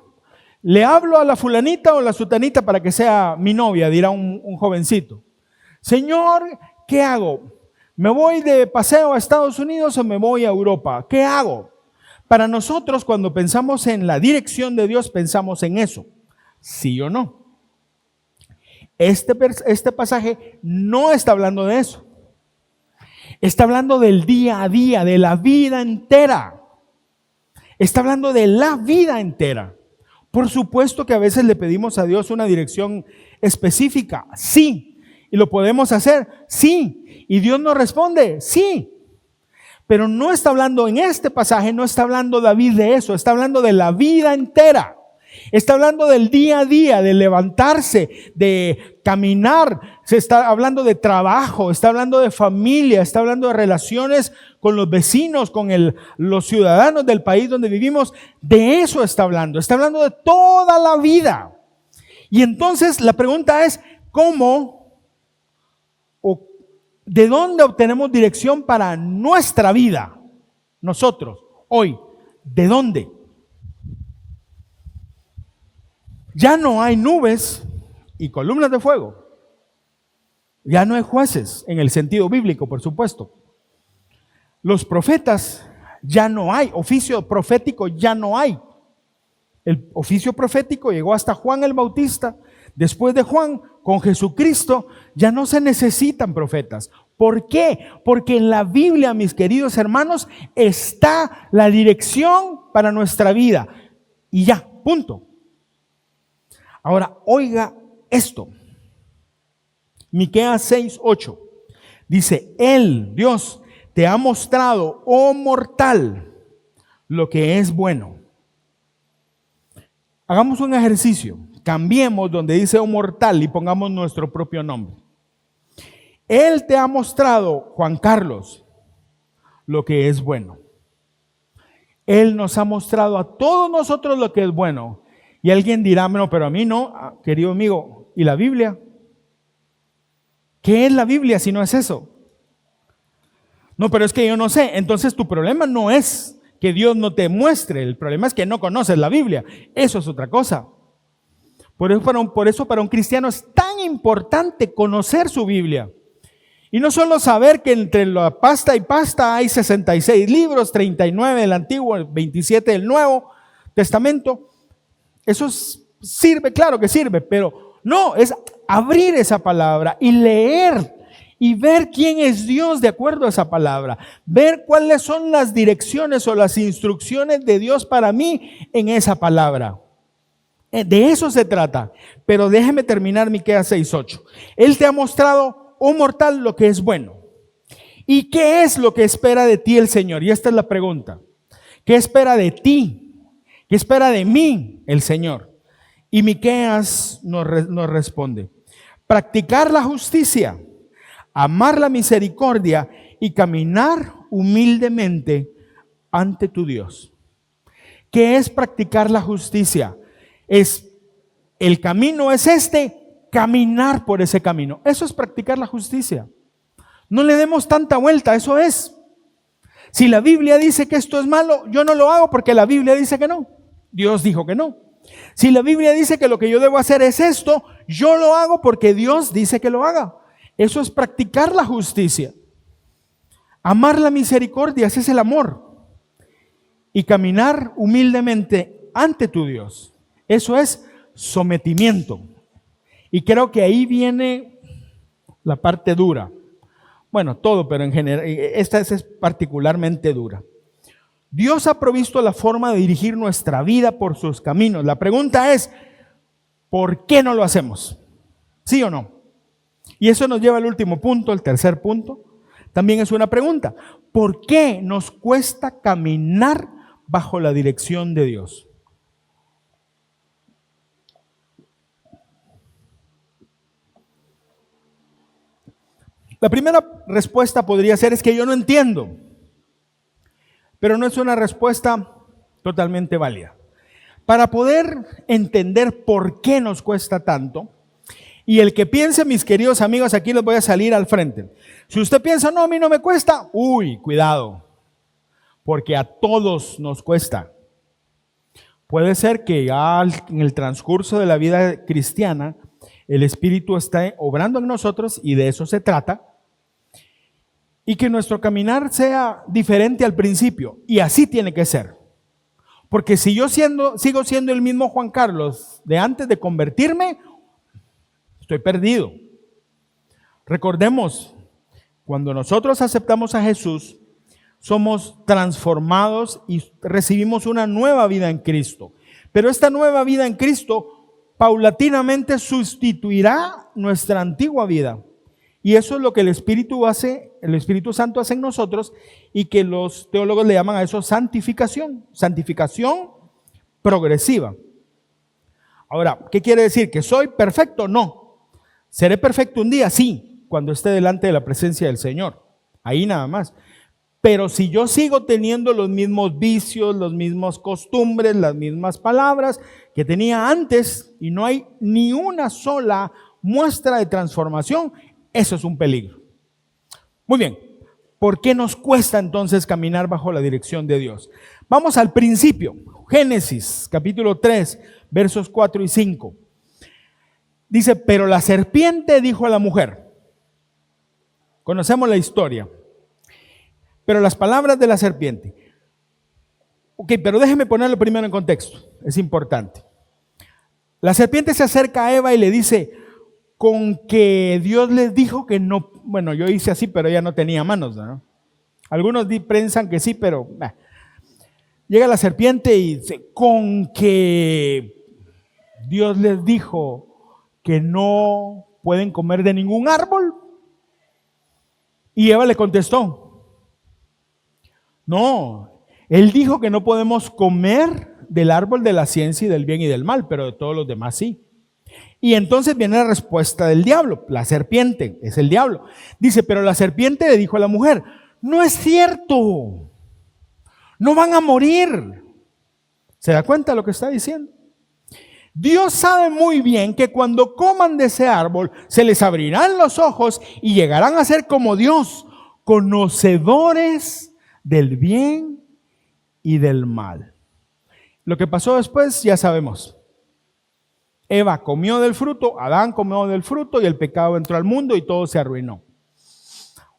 ¿Le hablo a la fulanita o la sutanita para que sea mi novia?, dirá un jovencito. Señor, ¿qué hago? ¿Me voy de paseo a Estados Unidos o me voy a Europa? ¿Qué hago? Para nosotros, cuando pensamos en la dirección de Dios, pensamos en eso. ¿Sí o no? Este pasaje no está hablando de eso. Está hablando del día a día, de la vida entera. Está hablando de la vida entera. Por supuesto que a veces le pedimos a Dios una dirección específica, sí. ¿Y lo podemos hacer? Sí. ¿Y Dios nos responde? Sí. Pero no está hablando en este pasaje, no está hablando David de eso, está hablando de la vida entera. Está hablando del día a día, de levantarse, de caminar. Se está hablando de trabajo, está hablando de familia, está hablando de relaciones con los vecinos, con los ciudadanos del país donde vivimos. De eso está hablando de toda la vida. Y entonces la pregunta es, ¿cómo o de dónde obtenemos dirección para nuestra vida? Nosotros, hoy, ¿de dónde? Ya no hay nubes y columnas de fuego. Ya no hay jueces en el sentido bíblico, por supuesto. Los profetas ya no hay, oficio profético ya no hay. El oficio profético llegó hasta Juan el Bautista. Después de Juan, con Jesucristo, ya no se necesitan profetas. ¿Por qué? Porque en la Biblia, mis queridos hermanos, está la dirección para nuestra vida. Y ya, punto. Ahora, oiga esto. Miqueas 6:8 dice: Él, Dios, te ha mostrado, oh mortal, lo que es bueno. Hagamos un ejercicio. Cambiemos donde dice oh mortal y pongamos nuestro propio nombre. Él te ha mostrado, Juan Carlos, lo que es bueno. Él nos ha mostrado a todos nosotros lo que es bueno. Y alguien dirá, bueno, pero a mí no, querido amigo, ¿y la Biblia? ¿Qué es la Biblia si no es eso? No, pero es que yo no sé. Entonces tu problema no es que Dios no te muestre, el problema es que no conoces la Biblia. Eso es otra cosa. Por eso para un cristiano es tan importante conocer su Biblia. Y no solo saber que entre la pasta y pasta hay 66 libros, 39 del Antiguo, 27 del Nuevo Testamento. Eso sirve, claro que sirve, pero no, es abrir esa palabra y leer y ver quién es Dios de acuerdo a esa palabra. Ver cuáles son las direcciones o las instrucciones de Dios para mí en esa palabra. De eso se trata. Pero déjeme terminar Miqueas 6:8. Él te ha mostrado, oh mortal, lo que es bueno. ¿Y qué es lo que espera de ti el Señor? Y esta es la pregunta. ¿Qué espera de ti? ¿Qué espera de mí el Señor? Y Miqueas nos responde: practicar la justicia, amar la misericordia y caminar humildemente ante tu Dios. ¿Qué es practicar la justicia? El camino es caminar por ese camino. Eso es practicar la justicia. No le demos tanta vuelta, eso es. Si la Biblia dice que esto es malo, yo no lo hago porque la Biblia dice que no. Dios dijo que no. Si la Biblia dice que lo que yo debo hacer es esto, yo lo hago porque Dios dice que lo haga. Eso es practicar la justicia. Amar la misericordia, ese es el amor. Y caminar humildemente ante tu Dios. Eso es sometimiento. Y creo que ahí viene la parte dura. Bueno, todo, pero en general, esta es particularmente dura. Dios ha provisto la forma de dirigir nuestra vida por sus caminos. La pregunta es, ¿por qué no lo hacemos? ¿Sí o no? Y eso nos lleva al último punto, el tercer punto. También es una pregunta. ¿Por qué nos cuesta caminar bajo la dirección de Dios? La primera respuesta podría ser es que yo no entiendo, pero no es una respuesta totalmente válida. Para poder entender por qué nos cuesta tanto, y el que piense, mis queridos amigos, aquí les voy a salir al frente. Si usted piensa, no, a mí no me cuesta, cuidado, porque a todos nos cuesta. Puede ser que ya en el transcurso de la vida cristiana, el Espíritu está obrando en nosotros y de eso se trata. Y que nuestro caminar sea diferente al principio. Y así tiene que ser. Porque si yo sigo siendo el mismo Juan Carlos de antes de convertirme, estoy perdido. Recordemos, cuando nosotros aceptamos a Jesús, somos transformados y recibimos una nueva vida en Cristo. Pero esta nueva vida en Cristo paulatinamente sustituirá nuestra antigua vida. Y eso es lo que el Espíritu Santo hace en nosotros y que los teólogos le llaman a eso santificación progresiva. Ahora, ¿qué quiere decir? ¿Que soy perfecto? No. ¿Seré perfecto un día? Sí, cuando esté delante de la presencia del Señor. Ahí nada más. Pero si yo sigo teniendo los mismos vicios, las mismas costumbres, las mismas palabras que tenía antes y no hay ni una sola muestra de transformación, eso es un peligro. Muy bien, ¿por qué nos cuesta entonces caminar bajo la dirección de Dios? Vamos al principio, Génesis capítulo 3, versos 4 y 5. Dice, pero la serpiente dijo a la mujer, conocemos la historia, pero las palabras de la serpiente. Ok, pero déjeme ponerlo primero en contexto, es importante. La serpiente se acerca a Eva y le dice, con que Dios les dijo que no, bueno, yo hice así, pero ella no tenía manos, ¿no? Algunos piensan que sí, pero llega la serpiente y dice, con que Dios les dijo que no pueden comer de ningún árbol. Y Eva le contestó, no, él dijo que no podemos comer del árbol de la ciencia y del bien y del mal, pero de todos los demás sí. Y entonces viene la respuesta del diablo, la serpiente, es el diablo. Dice, pero la serpiente le dijo a la mujer, no es cierto, no van a morir. ¿Se da cuenta de lo que está diciendo? Dios sabe muy bien que cuando coman de ese árbol se les abrirán los ojos y llegarán a ser como Dios, conocedores del bien y del mal. Lo que pasó después ya sabemos. Eva comió del fruto, Adán comió del fruto y el pecado entró al mundo y todo se arruinó.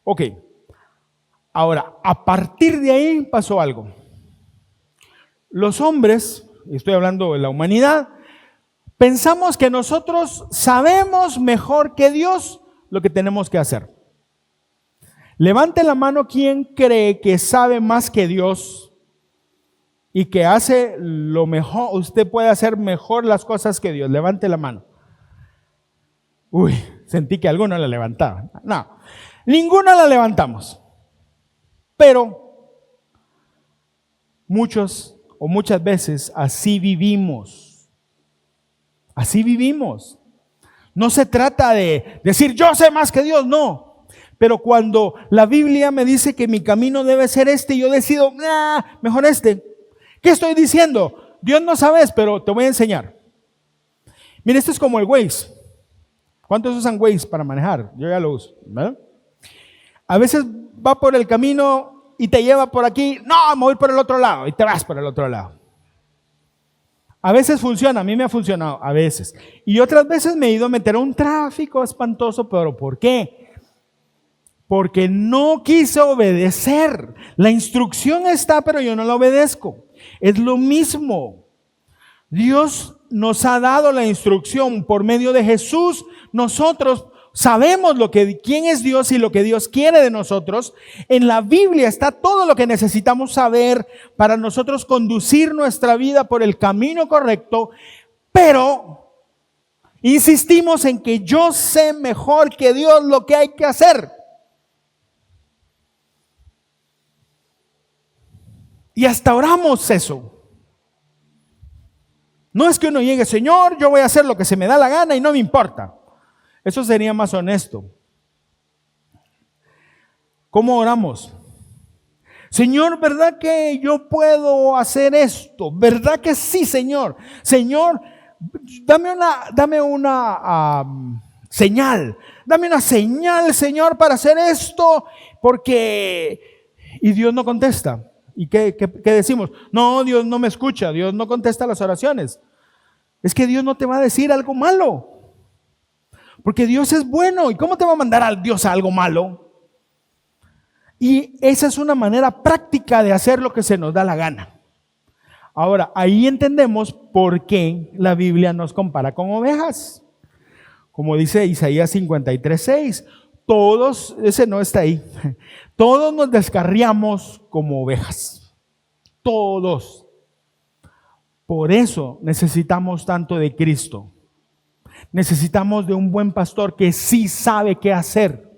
Ok, ahora, a partir de ahí pasó algo. Los hombres, estoy hablando de la humanidad, pensamos que nosotros sabemos mejor que Dios lo que tenemos que hacer. Levante la mano quien cree que sabe más que Dios y que hace lo mejor, usted puede hacer mejor las cosas que Dios. Levante la mano. Uy, sentí que alguno la levantaba. No, ninguna la levantamos. Pero muchos o muchas veces así vivimos. Así vivimos. No se trata de decir yo sé más que Dios, no. Pero cuando la Biblia me dice que mi camino debe ser este, yo decido, mejor este. ¿Qué estoy diciendo? Dios no sabes, pero te voy a enseñar. Mira, esto es como el Waze. ¿Cuántos usan Waze para manejar? Yo ya lo uso, ¿verdad? A veces va por el camino y te lleva por aquí. No, me voy por el otro lado y te vas por el otro lado. A veces funciona, a mí me ha funcionado, a veces. Y otras veces me he ido a meter a un tráfico espantoso, pero ¿por qué? Porque no quise obedecer. La instrucción está, pero yo no la obedezco. Es lo mismo. Dios nos ha dado la instrucción por medio de Jesús. Nosotros sabemos quién es Dios y lo que Dios quiere de nosotros. En la Biblia está todo lo que necesitamos saber para nosotros conducir nuestra vida por el camino correcto. Pero insistimos en que yo sé mejor que Dios lo que hay que hacer. Y hasta oramos eso. No es que uno llegue, Señor, yo voy a hacer lo que se me da la gana y no me importa. Eso sería más honesto. ¿Cómo oramos? Señor, ¿verdad que yo puedo hacer esto? ¿Verdad que sí, Señor? Señor, dame una señal. Dame una señal, Señor, para hacer esto. Porque... Y Dios no contesta. ¿Y qué decimos? No, Dios no me escucha, Dios no contesta las oraciones. Es que Dios no te va a decir algo malo, porque Dios es bueno. ¿Y cómo te va a mandar a Dios a algo malo? Y esa es una manera práctica de hacer lo que se nos da la gana. Ahora, ahí entendemos por qué la Biblia nos compara con ovejas. Como dice Isaías 53:6, todos, ese no está ahí, todos nos descarriamos como ovejas. Todos. Por eso necesitamos tanto de Cristo. Necesitamos de un buen pastor que sí sabe qué hacer.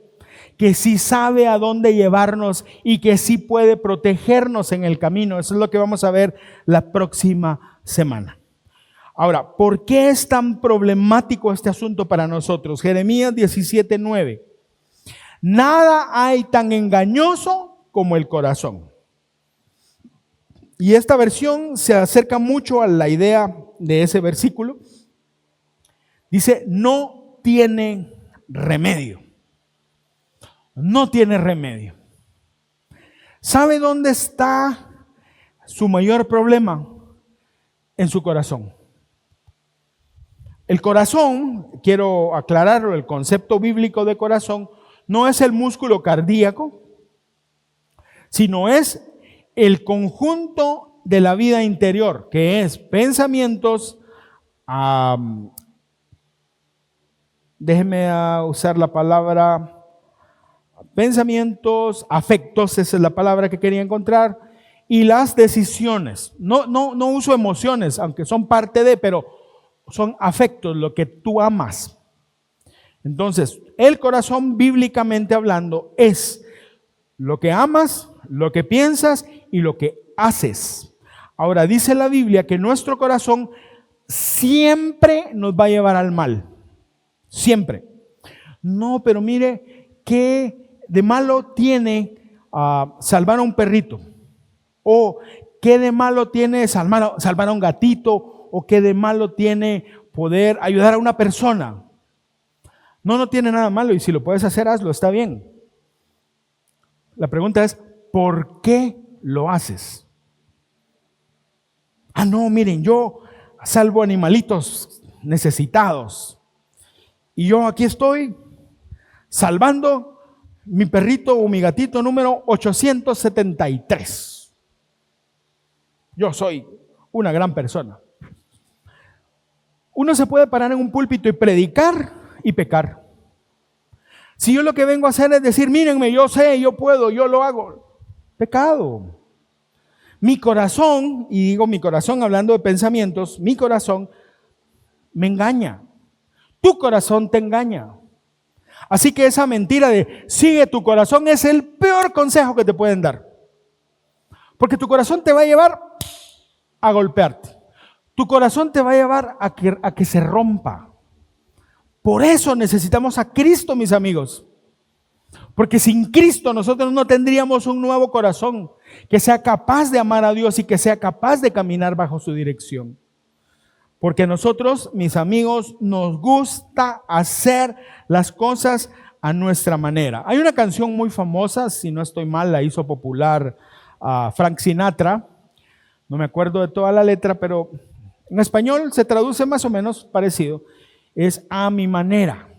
que sí sabe a dónde llevarnos y que sí puede protegernos en el camino. Eso es lo que vamos a ver la próxima semana. Ahora, ¿por qué es tan problemático este asunto para nosotros? Jeremías 17:9. Nada hay tan engañoso como el corazón. Y esta versión se acerca mucho a la idea de ese versículo. Dice, no tiene remedio. No tiene remedio. ¿Sabe dónde está su mayor problema? En su corazón. El corazón, quiero aclararlo, el concepto bíblico de corazón no es el músculo cardíaco, sino es el conjunto de la vida interior, que es pensamientos, déjeme usar la palabra, pensamientos, afectos, esa es la palabra que quería encontrar, y las decisiones. No uso emociones, aunque son parte de, pero son afectos, lo que tú amas. Entonces, el corazón, bíblicamente hablando, es lo que amas, lo que piensas y lo que haces. Ahora, dice la Biblia que nuestro corazón siempre nos va a llevar al mal. Siempre. No, pero mire, ¿qué de malo tiene salvar a un perrito? ¿O qué de malo tiene salvar a un gatito? ¿O qué de malo tiene poder ayudar a una persona? No tiene nada malo, y si lo puedes hacer, hazlo, está bien. La pregunta es, ¿por qué lo haces? No, miren, yo salvo animalitos necesitados. Y yo aquí estoy salvando mi perrito o mi gatito número 873. Yo soy una gran persona. Uno se puede parar en un púlpito y predicar y pecar. Si yo lo que vengo a hacer es decir, mírenme, yo sé, yo puedo, yo lo hago. Pecado. Mi corazón, y digo mi corazón hablando de pensamientos, mi corazón me engaña. Tu corazón te engaña. Así que esa mentira de sigue tu corazón es el peor consejo que te pueden dar. Porque tu corazón te va a llevar a golpearte. Tu corazón te va a llevar a que se rompa. Por eso necesitamos a Cristo, mis amigos. Porque sin Cristo nosotros no tendríamos un nuevo corazón que sea capaz de amar a Dios y que sea capaz de caminar bajo su dirección. Porque nosotros, mis amigos, nos gusta hacer las cosas a nuestra manera. Hay una canción muy famosa, si no estoy mal, la hizo popular Frank Sinatra. No me acuerdo de toda la letra, pero en español se traduce más o menos parecido. Es a mi manera.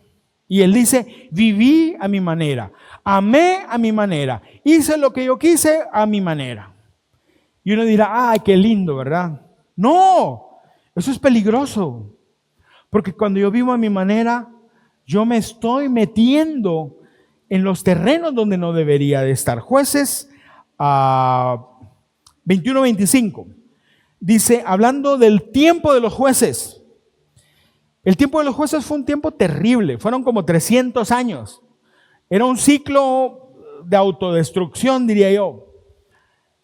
Y él dice, viví a mi manera, amé a mi manera, hice lo que yo quise a mi manera. Y uno dirá, ay, qué lindo, ¿verdad? No, eso es peligroso. Porque cuando yo vivo a mi manera, yo me estoy metiendo en los terrenos donde no debería de estar. Jueces 21-25. Dice, hablando del tiempo de los jueces. El tiempo de los jueces fue un tiempo terrible, fueron como 300 años. Era un ciclo de autodestrucción, diría yo.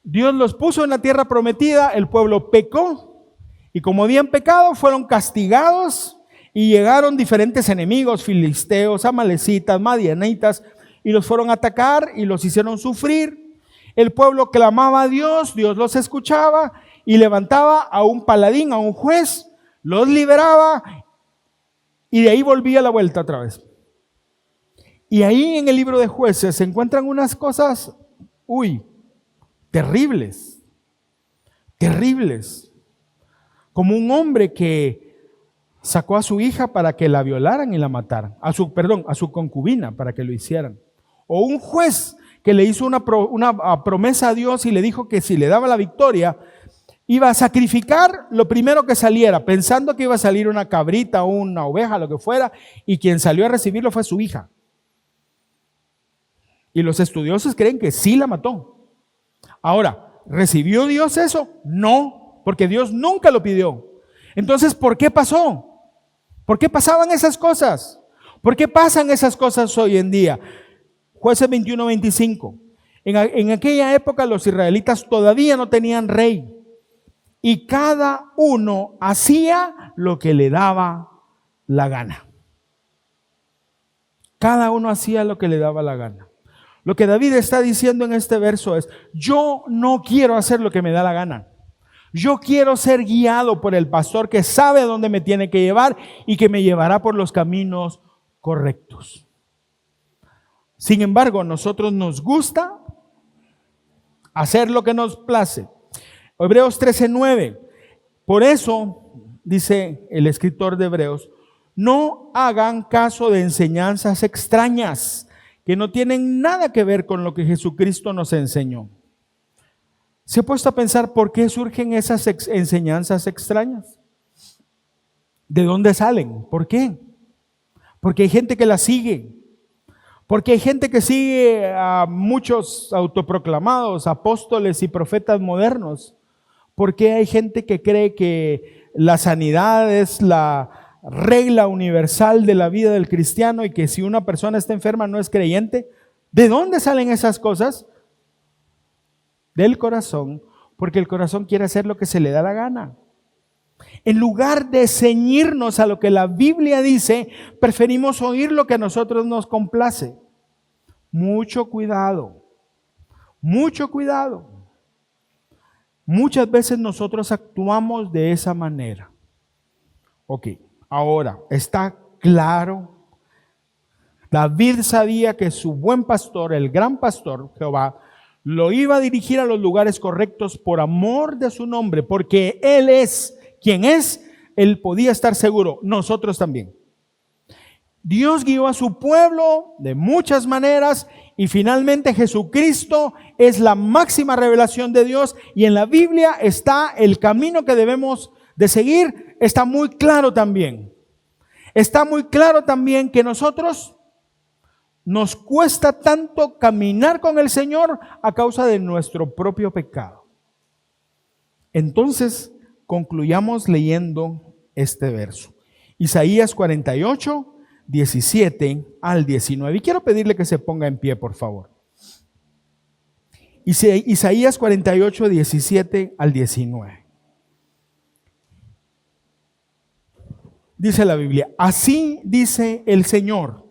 Dios los puso en la tierra prometida, el pueblo pecó, y como habían pecado, fueron castigados, y llegaron diferentes enemigos, filisteos, amalecitas, madianitas, y los fueron a atacar y los hicieron sufrir. El pueblo clamaba a Dios, Dios los escuchaba, y levantaba a un paladín, a un juez, los liberaba, y de ahí volvía la vuelta otra vez. Y ahí en el libro de Jueces se encuentran unas cosas, terribles, terribles. Como un hombre que sacó a su hija para que la violaran y la mataran. A su concubina para que lo hicieran. O un juez que le hizo una promesa a Dios y le dijo que si le daba la victoria, iba a sacrificar lo primero que saliera, pensando que iba a salir una cabrita, una oveja, lo que fuera, y quien salió a recibirlo fue su hija. Y los estudiosos creen que sí la mató. Ahora, ¿recibió Dios eso? No, porque Dios nunca lo pidió. Entonces, ¿por qué pasó? ¿Por qué pasaban esas cosas? ¿Por qué pasan esas cosas hoy en día? Jueces 21-25. En aquella época los israelitas todavía no tenían rey y cada uno hacía lo que le daba la gana. Cada uno hacía lo que le daba la gana. Lo que David está diciendo en este verso es: yo no quiero hacer lo que me da la gana. Yo quiero ser guiado por el pastor que sabe a dónde me tiene que llevar y que me llevará por los caminos correctos. Sin embargo, a nosotros nos gusta hacer lo que nos place. Hebreos 13:9. Por eso, dice el escritor de Hebreos, no hagan caso de enseñanzas extrañas que no tienen nada que ver con lo que Jesucristo nos enseñó. ¿Se ha puesto a pensar por qué surgen esas enseñanzas extrañas? ¿De dónde salen? ¿Por qué? Porque hay gente que las sigue. Porque hay gente que sigue a muchos autoproclamados apóstoles y profetas modernos. Porque hay gente que cree que la sanidad es la regla universal de la vida del cristiano y que si una persona está enferma no es creyente. ¿De dónde salen esas cosas? Del corazón, porque el corazón quiere hacer lo que se le da la gana. En lugar de ceñirnos a lo que la Biblia dice, preferimos oír lo que a nosotros nos complace. Mucho cuidado, mucho cuidado. Muchas veces nosotros actuamos de esa manera. Ok, ahora está claro. David sabía que su buen pastor, el gran pastor Jehová, lo iba a dirigir a los lugares correctos por amor de su nombre, porque Él es quien es. Él podía estar seguro, nosotros también. Dios guió a su pueblo de muchas maneras y finalmente Jesucristo es la máxima revelación de Dios y en la Biblia está el camino que debemos de seguir. Está muy claro también. Está muy claro también que nosotros nos cuesta tanto caminar con el Señor a causa de nuestro propio pecado. Entonces, concluyamos leyendo este verso. Isaías 48, 17 al 19. Y quiero pedirle que se ponga en pie, por favor. Isaías 48, 17 al 19. Dice la Biblia: así dice el Señor,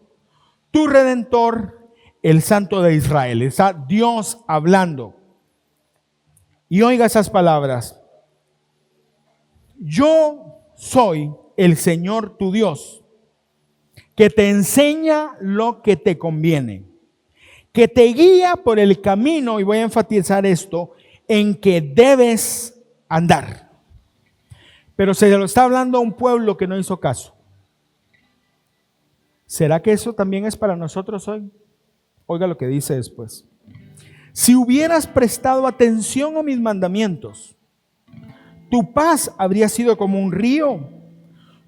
tu Redentor, el Santo de Israel. Está Dios hablando. Y oiga esas palabras. Yo soy el Señor tu Dios, que te enseña lo que te conviene, que te guía por el camino, y voy a enfatizar esto, en que debes andar. Pero se lo está hablando a un pueblo que no hizo caso. ¿Será que eso también es para nosotros hoy? Oiga lo que dice después. Si hubieras prestado atención a mis mandamientos, tu paz habría sido como un río,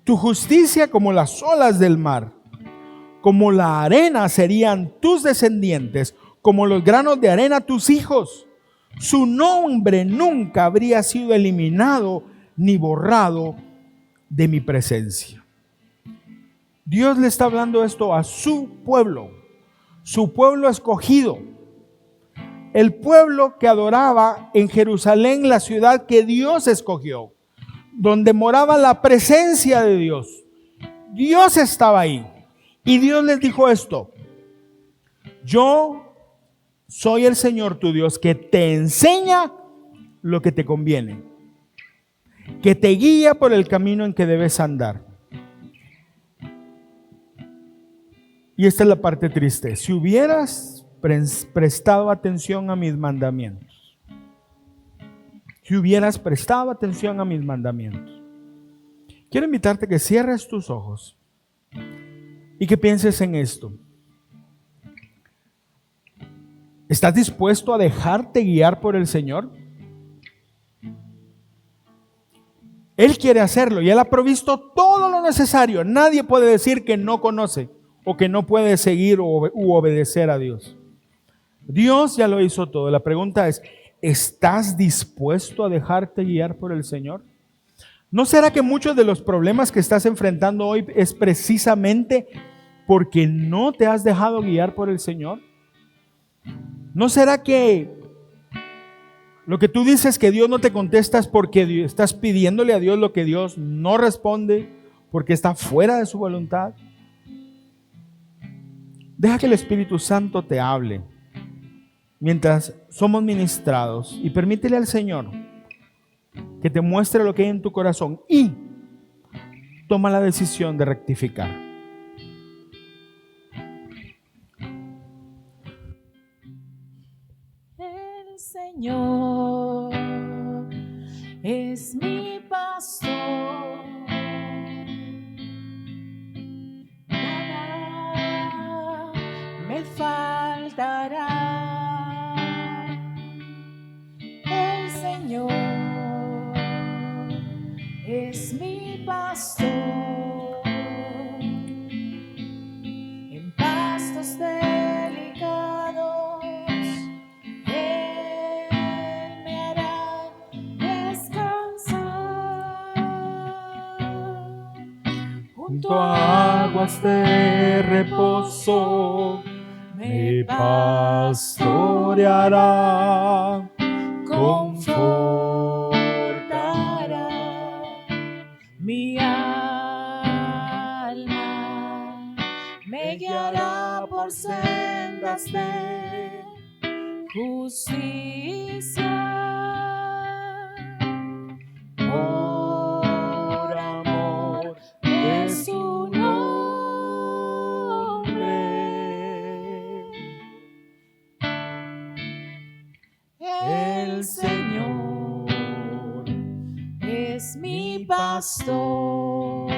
tu justicia como las olas del mar. Como la arena serían tus descendientes, como los granos de arena tus hijos. Su nombre nunca habría sido eliminado ni borrado de mi presencia. Dios le está hablando esto a su pueblo escogido, el pueblo que adoraba en Jerusalén, la ciudad que Dios escogió, donde moraba la presencia de Dios. Dios estaba ahí y Dios les dijo esto: yo soy el Señor tu Dios que te enseña lo que te conviene, que te guía por el camino en que debes andar. Y esta es la parte triste. Si hubieras prestado atención a mis mandamientos, quiero invitarte a que cierres tus ojos y que pienses en esto. ¿Estás dispuesto a dejarte guiar por el Señor? Él quiere hacerlo y Él ha provisto todo lo necesario. Nadie puede decir que no conoce o que no puede seguir u obedecer a Dios. Dios ya lo hizo todo. La pregunta es: ¿estás dispuesto a dejarte guiar por el Señor? ¿No será que muchos de los problemas que estás enfrentando hoy es precisamente porque no te has dejado guiar por el Señor? ¿No será que lo que tú dices que Dios no te contesta es porque estás pidiéndole a Dios lo que Dios no responde, porque está fuera de su voluntad? Deja que el Espíritu Santo te hable mientras somos ministrados y permítele al Señor que te muestre lo que hay en tu corazón y toma la decisión de rectificar. El Señor es mi pastor, nada me faltará. El Señor es mi pastor, en pastos delicados Él me hará descansar. Junto a aguas de reposo me pastoreará, confortará mi alma, me guiará por sendas de justicia, por amor de su nombre. El Señor es mi pastor,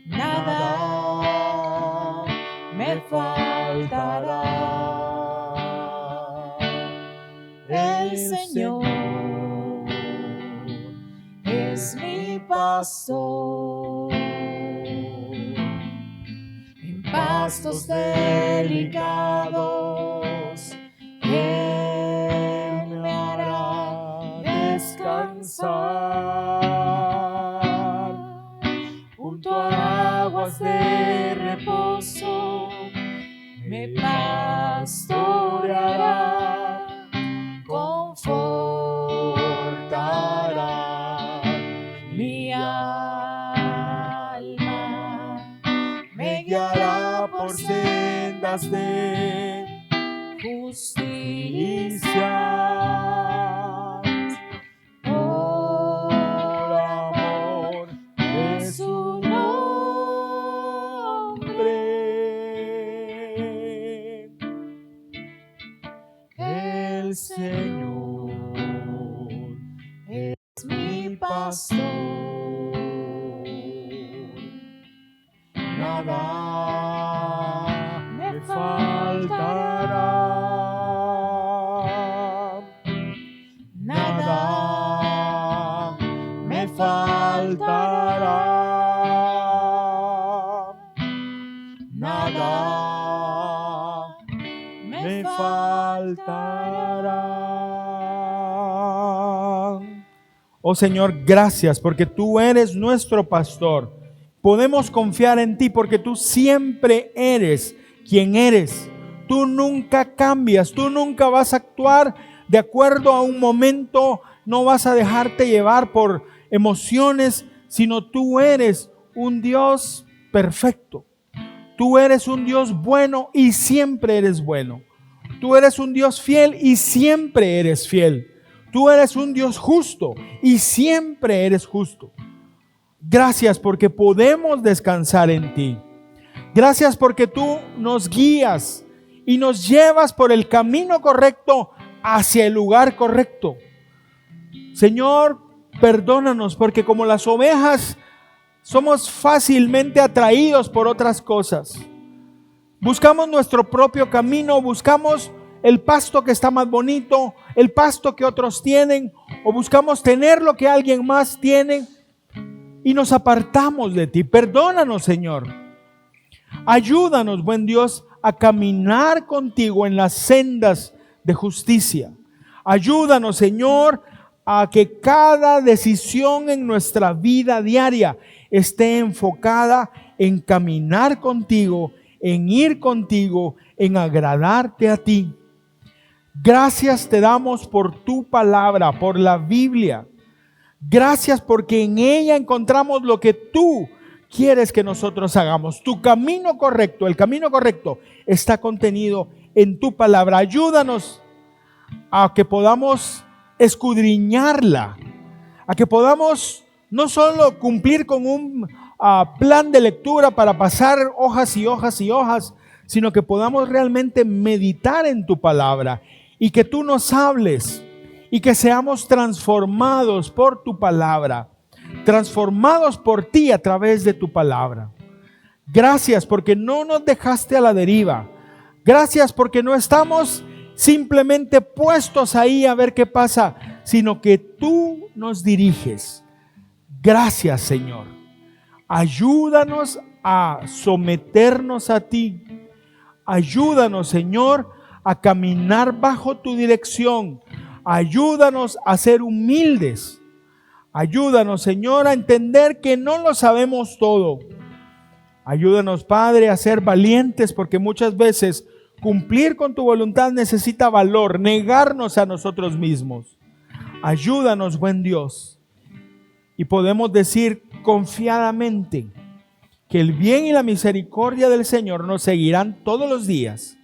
nada me faltará. El Señor es mi pastor, en pastos delicados Él me hará descansar. Junto a aguas de reposo me pastoreará, confortará mi alma, me guiará por sendas de justicia, por amor de su nombre. El Señor es mi pastor, nada me faltará, nada me faltará, nada me faltará. Oh Señor, gracias porque tú eres nuestro pastor. Podemos confiar en ti porque tú siempre eres quien eres. Tú nunca cambias, tú nunca vas a actuar de acuerdo a un momento, no vas a dejarte llevar por emociones, sino tú eres un Dios perfecto. Tú eres un Dios bueno y siempre eres bueno. Tú eres un Dios fiel y siempre eres fiel. Tú eres un Dios justo y siempre eres justo. Gracias porque podemos descansar en ti. Gracias porque tú nos guías y nos llevas por el camino correcto hacia el lugar correcto. Señor, perdónanos porque como las ovejas somos fácilmente atraídos por otras cosas. Buscamos nuestro propio camino, buscamos el pasto que está más bonito, el pasto que otros tienen, o buscamos tener lo que alguien más tiene y nos apartamos de ti. Perdónanos, Señor. Ayúdanos, buen Dios, a caminar contigo en las sendas de justicia. Ayúdanos, Señor, a que cada decisión en nuestra vida diaria esté enfocada en caminar contigo en ir contigo, en agradarte a ti. Gracias te damos por tu palabra, por la Biblia. Gracias porque en ella encontramos lo que tú quieres que nosotros hagamos. Tu camino correcto, el camino correcto está contenido en tu palabra. Ayúdanos a que podamos escudriñarla, a que podamos no solo cumplir con un plan de lectura para pasar hojas y hojas y hojas, sino que podamos realmente meditar en tu palabra y que tú nos hables y que seamos transformados por tu palabra, transformados por ti a través de tu palabra. Gracias porque no nos dejaste a la deriva. Gracias porque no estamos simplemente puestos ahí a ver qué pasa, sino que tú nos diriges. Gracias, Señor. Ayúdanos a someternos a ti. Ayúdanos, Señor, a caminar bajo tu dirección. Ayúdanos a ser humildes. Ayúdanos, Señor, a entender que no lo sabemos todo. Ayúdanos, Padre, a ser valientes, porque muchas veces cumplir con tu voluntad necesita valor, negarnos a nosotros mismos. Ayúdanos, buen Dios. Y podemos decir confiadamente que el bien y la misericordia del Señor nos seguirán todos los días,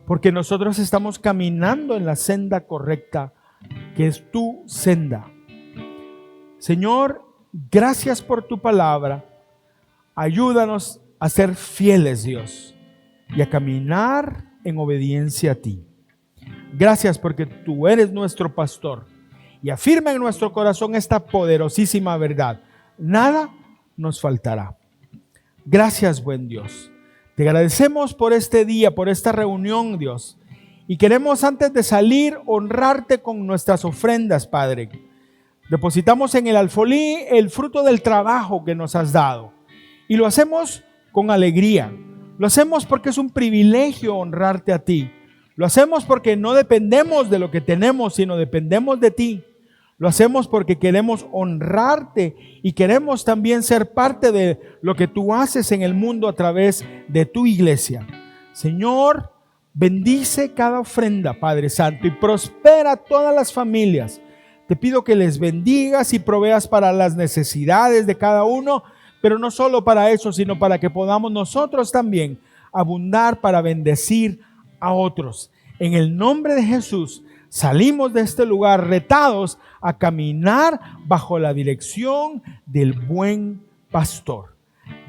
porque nosotros estamos caminando en la senda correcta, que es tu senda. Señor, gracias por tu palabra. Ayúdanos a ser fieles, Dios, y a caminar en obediencia a ti. Gracias porque tú eres nuestro pastor y afirma en nuestro corazón esta poderosísima verdad. Nada nos faltará. Gracias, buen Dios. Te agradecemos por este día, por esta reunión, Dios. Y queremos, antes de salir, honrarte con nuestras ofrendas, Padre. Depositamos en el alfolí el fruto del trabajo que nos has dado. Y lo hacemos con alegría. Lo hacemos porque es un privilegio honrarte a ti. Lo hacemos porque no dependemos de lo que tenemos, sino dependemos de ti. Lo hacemos porque queremos honrarte y queremos también ser parte de lo que tú haces en el mundo a través de tu iglesia. Señor, bendice cada ofrenda, Padre Santo, y prospera todas las familias. Te pido que les bendigas y proveas para las necesidades de cada uno, pero no solo para eso, sino para que podamos nosotros también abundar para bendecir a otros. En el nombre de Jesús, salimos de este lugar retados a caminar bajo la dirección del buen pastor.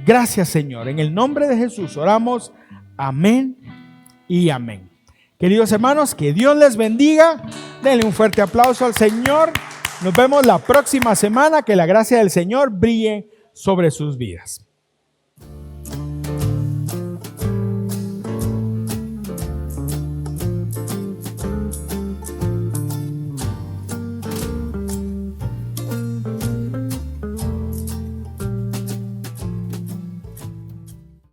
Gracias, Señor. En el nombre de Jesús oramos. Amén y amén. Queridos hermanos, que Dios les bendiga. Denle un fuerte aplauso al Señor. Nos vemos la próxima semana. Que la gracia del Señor brille sobre sus vidas.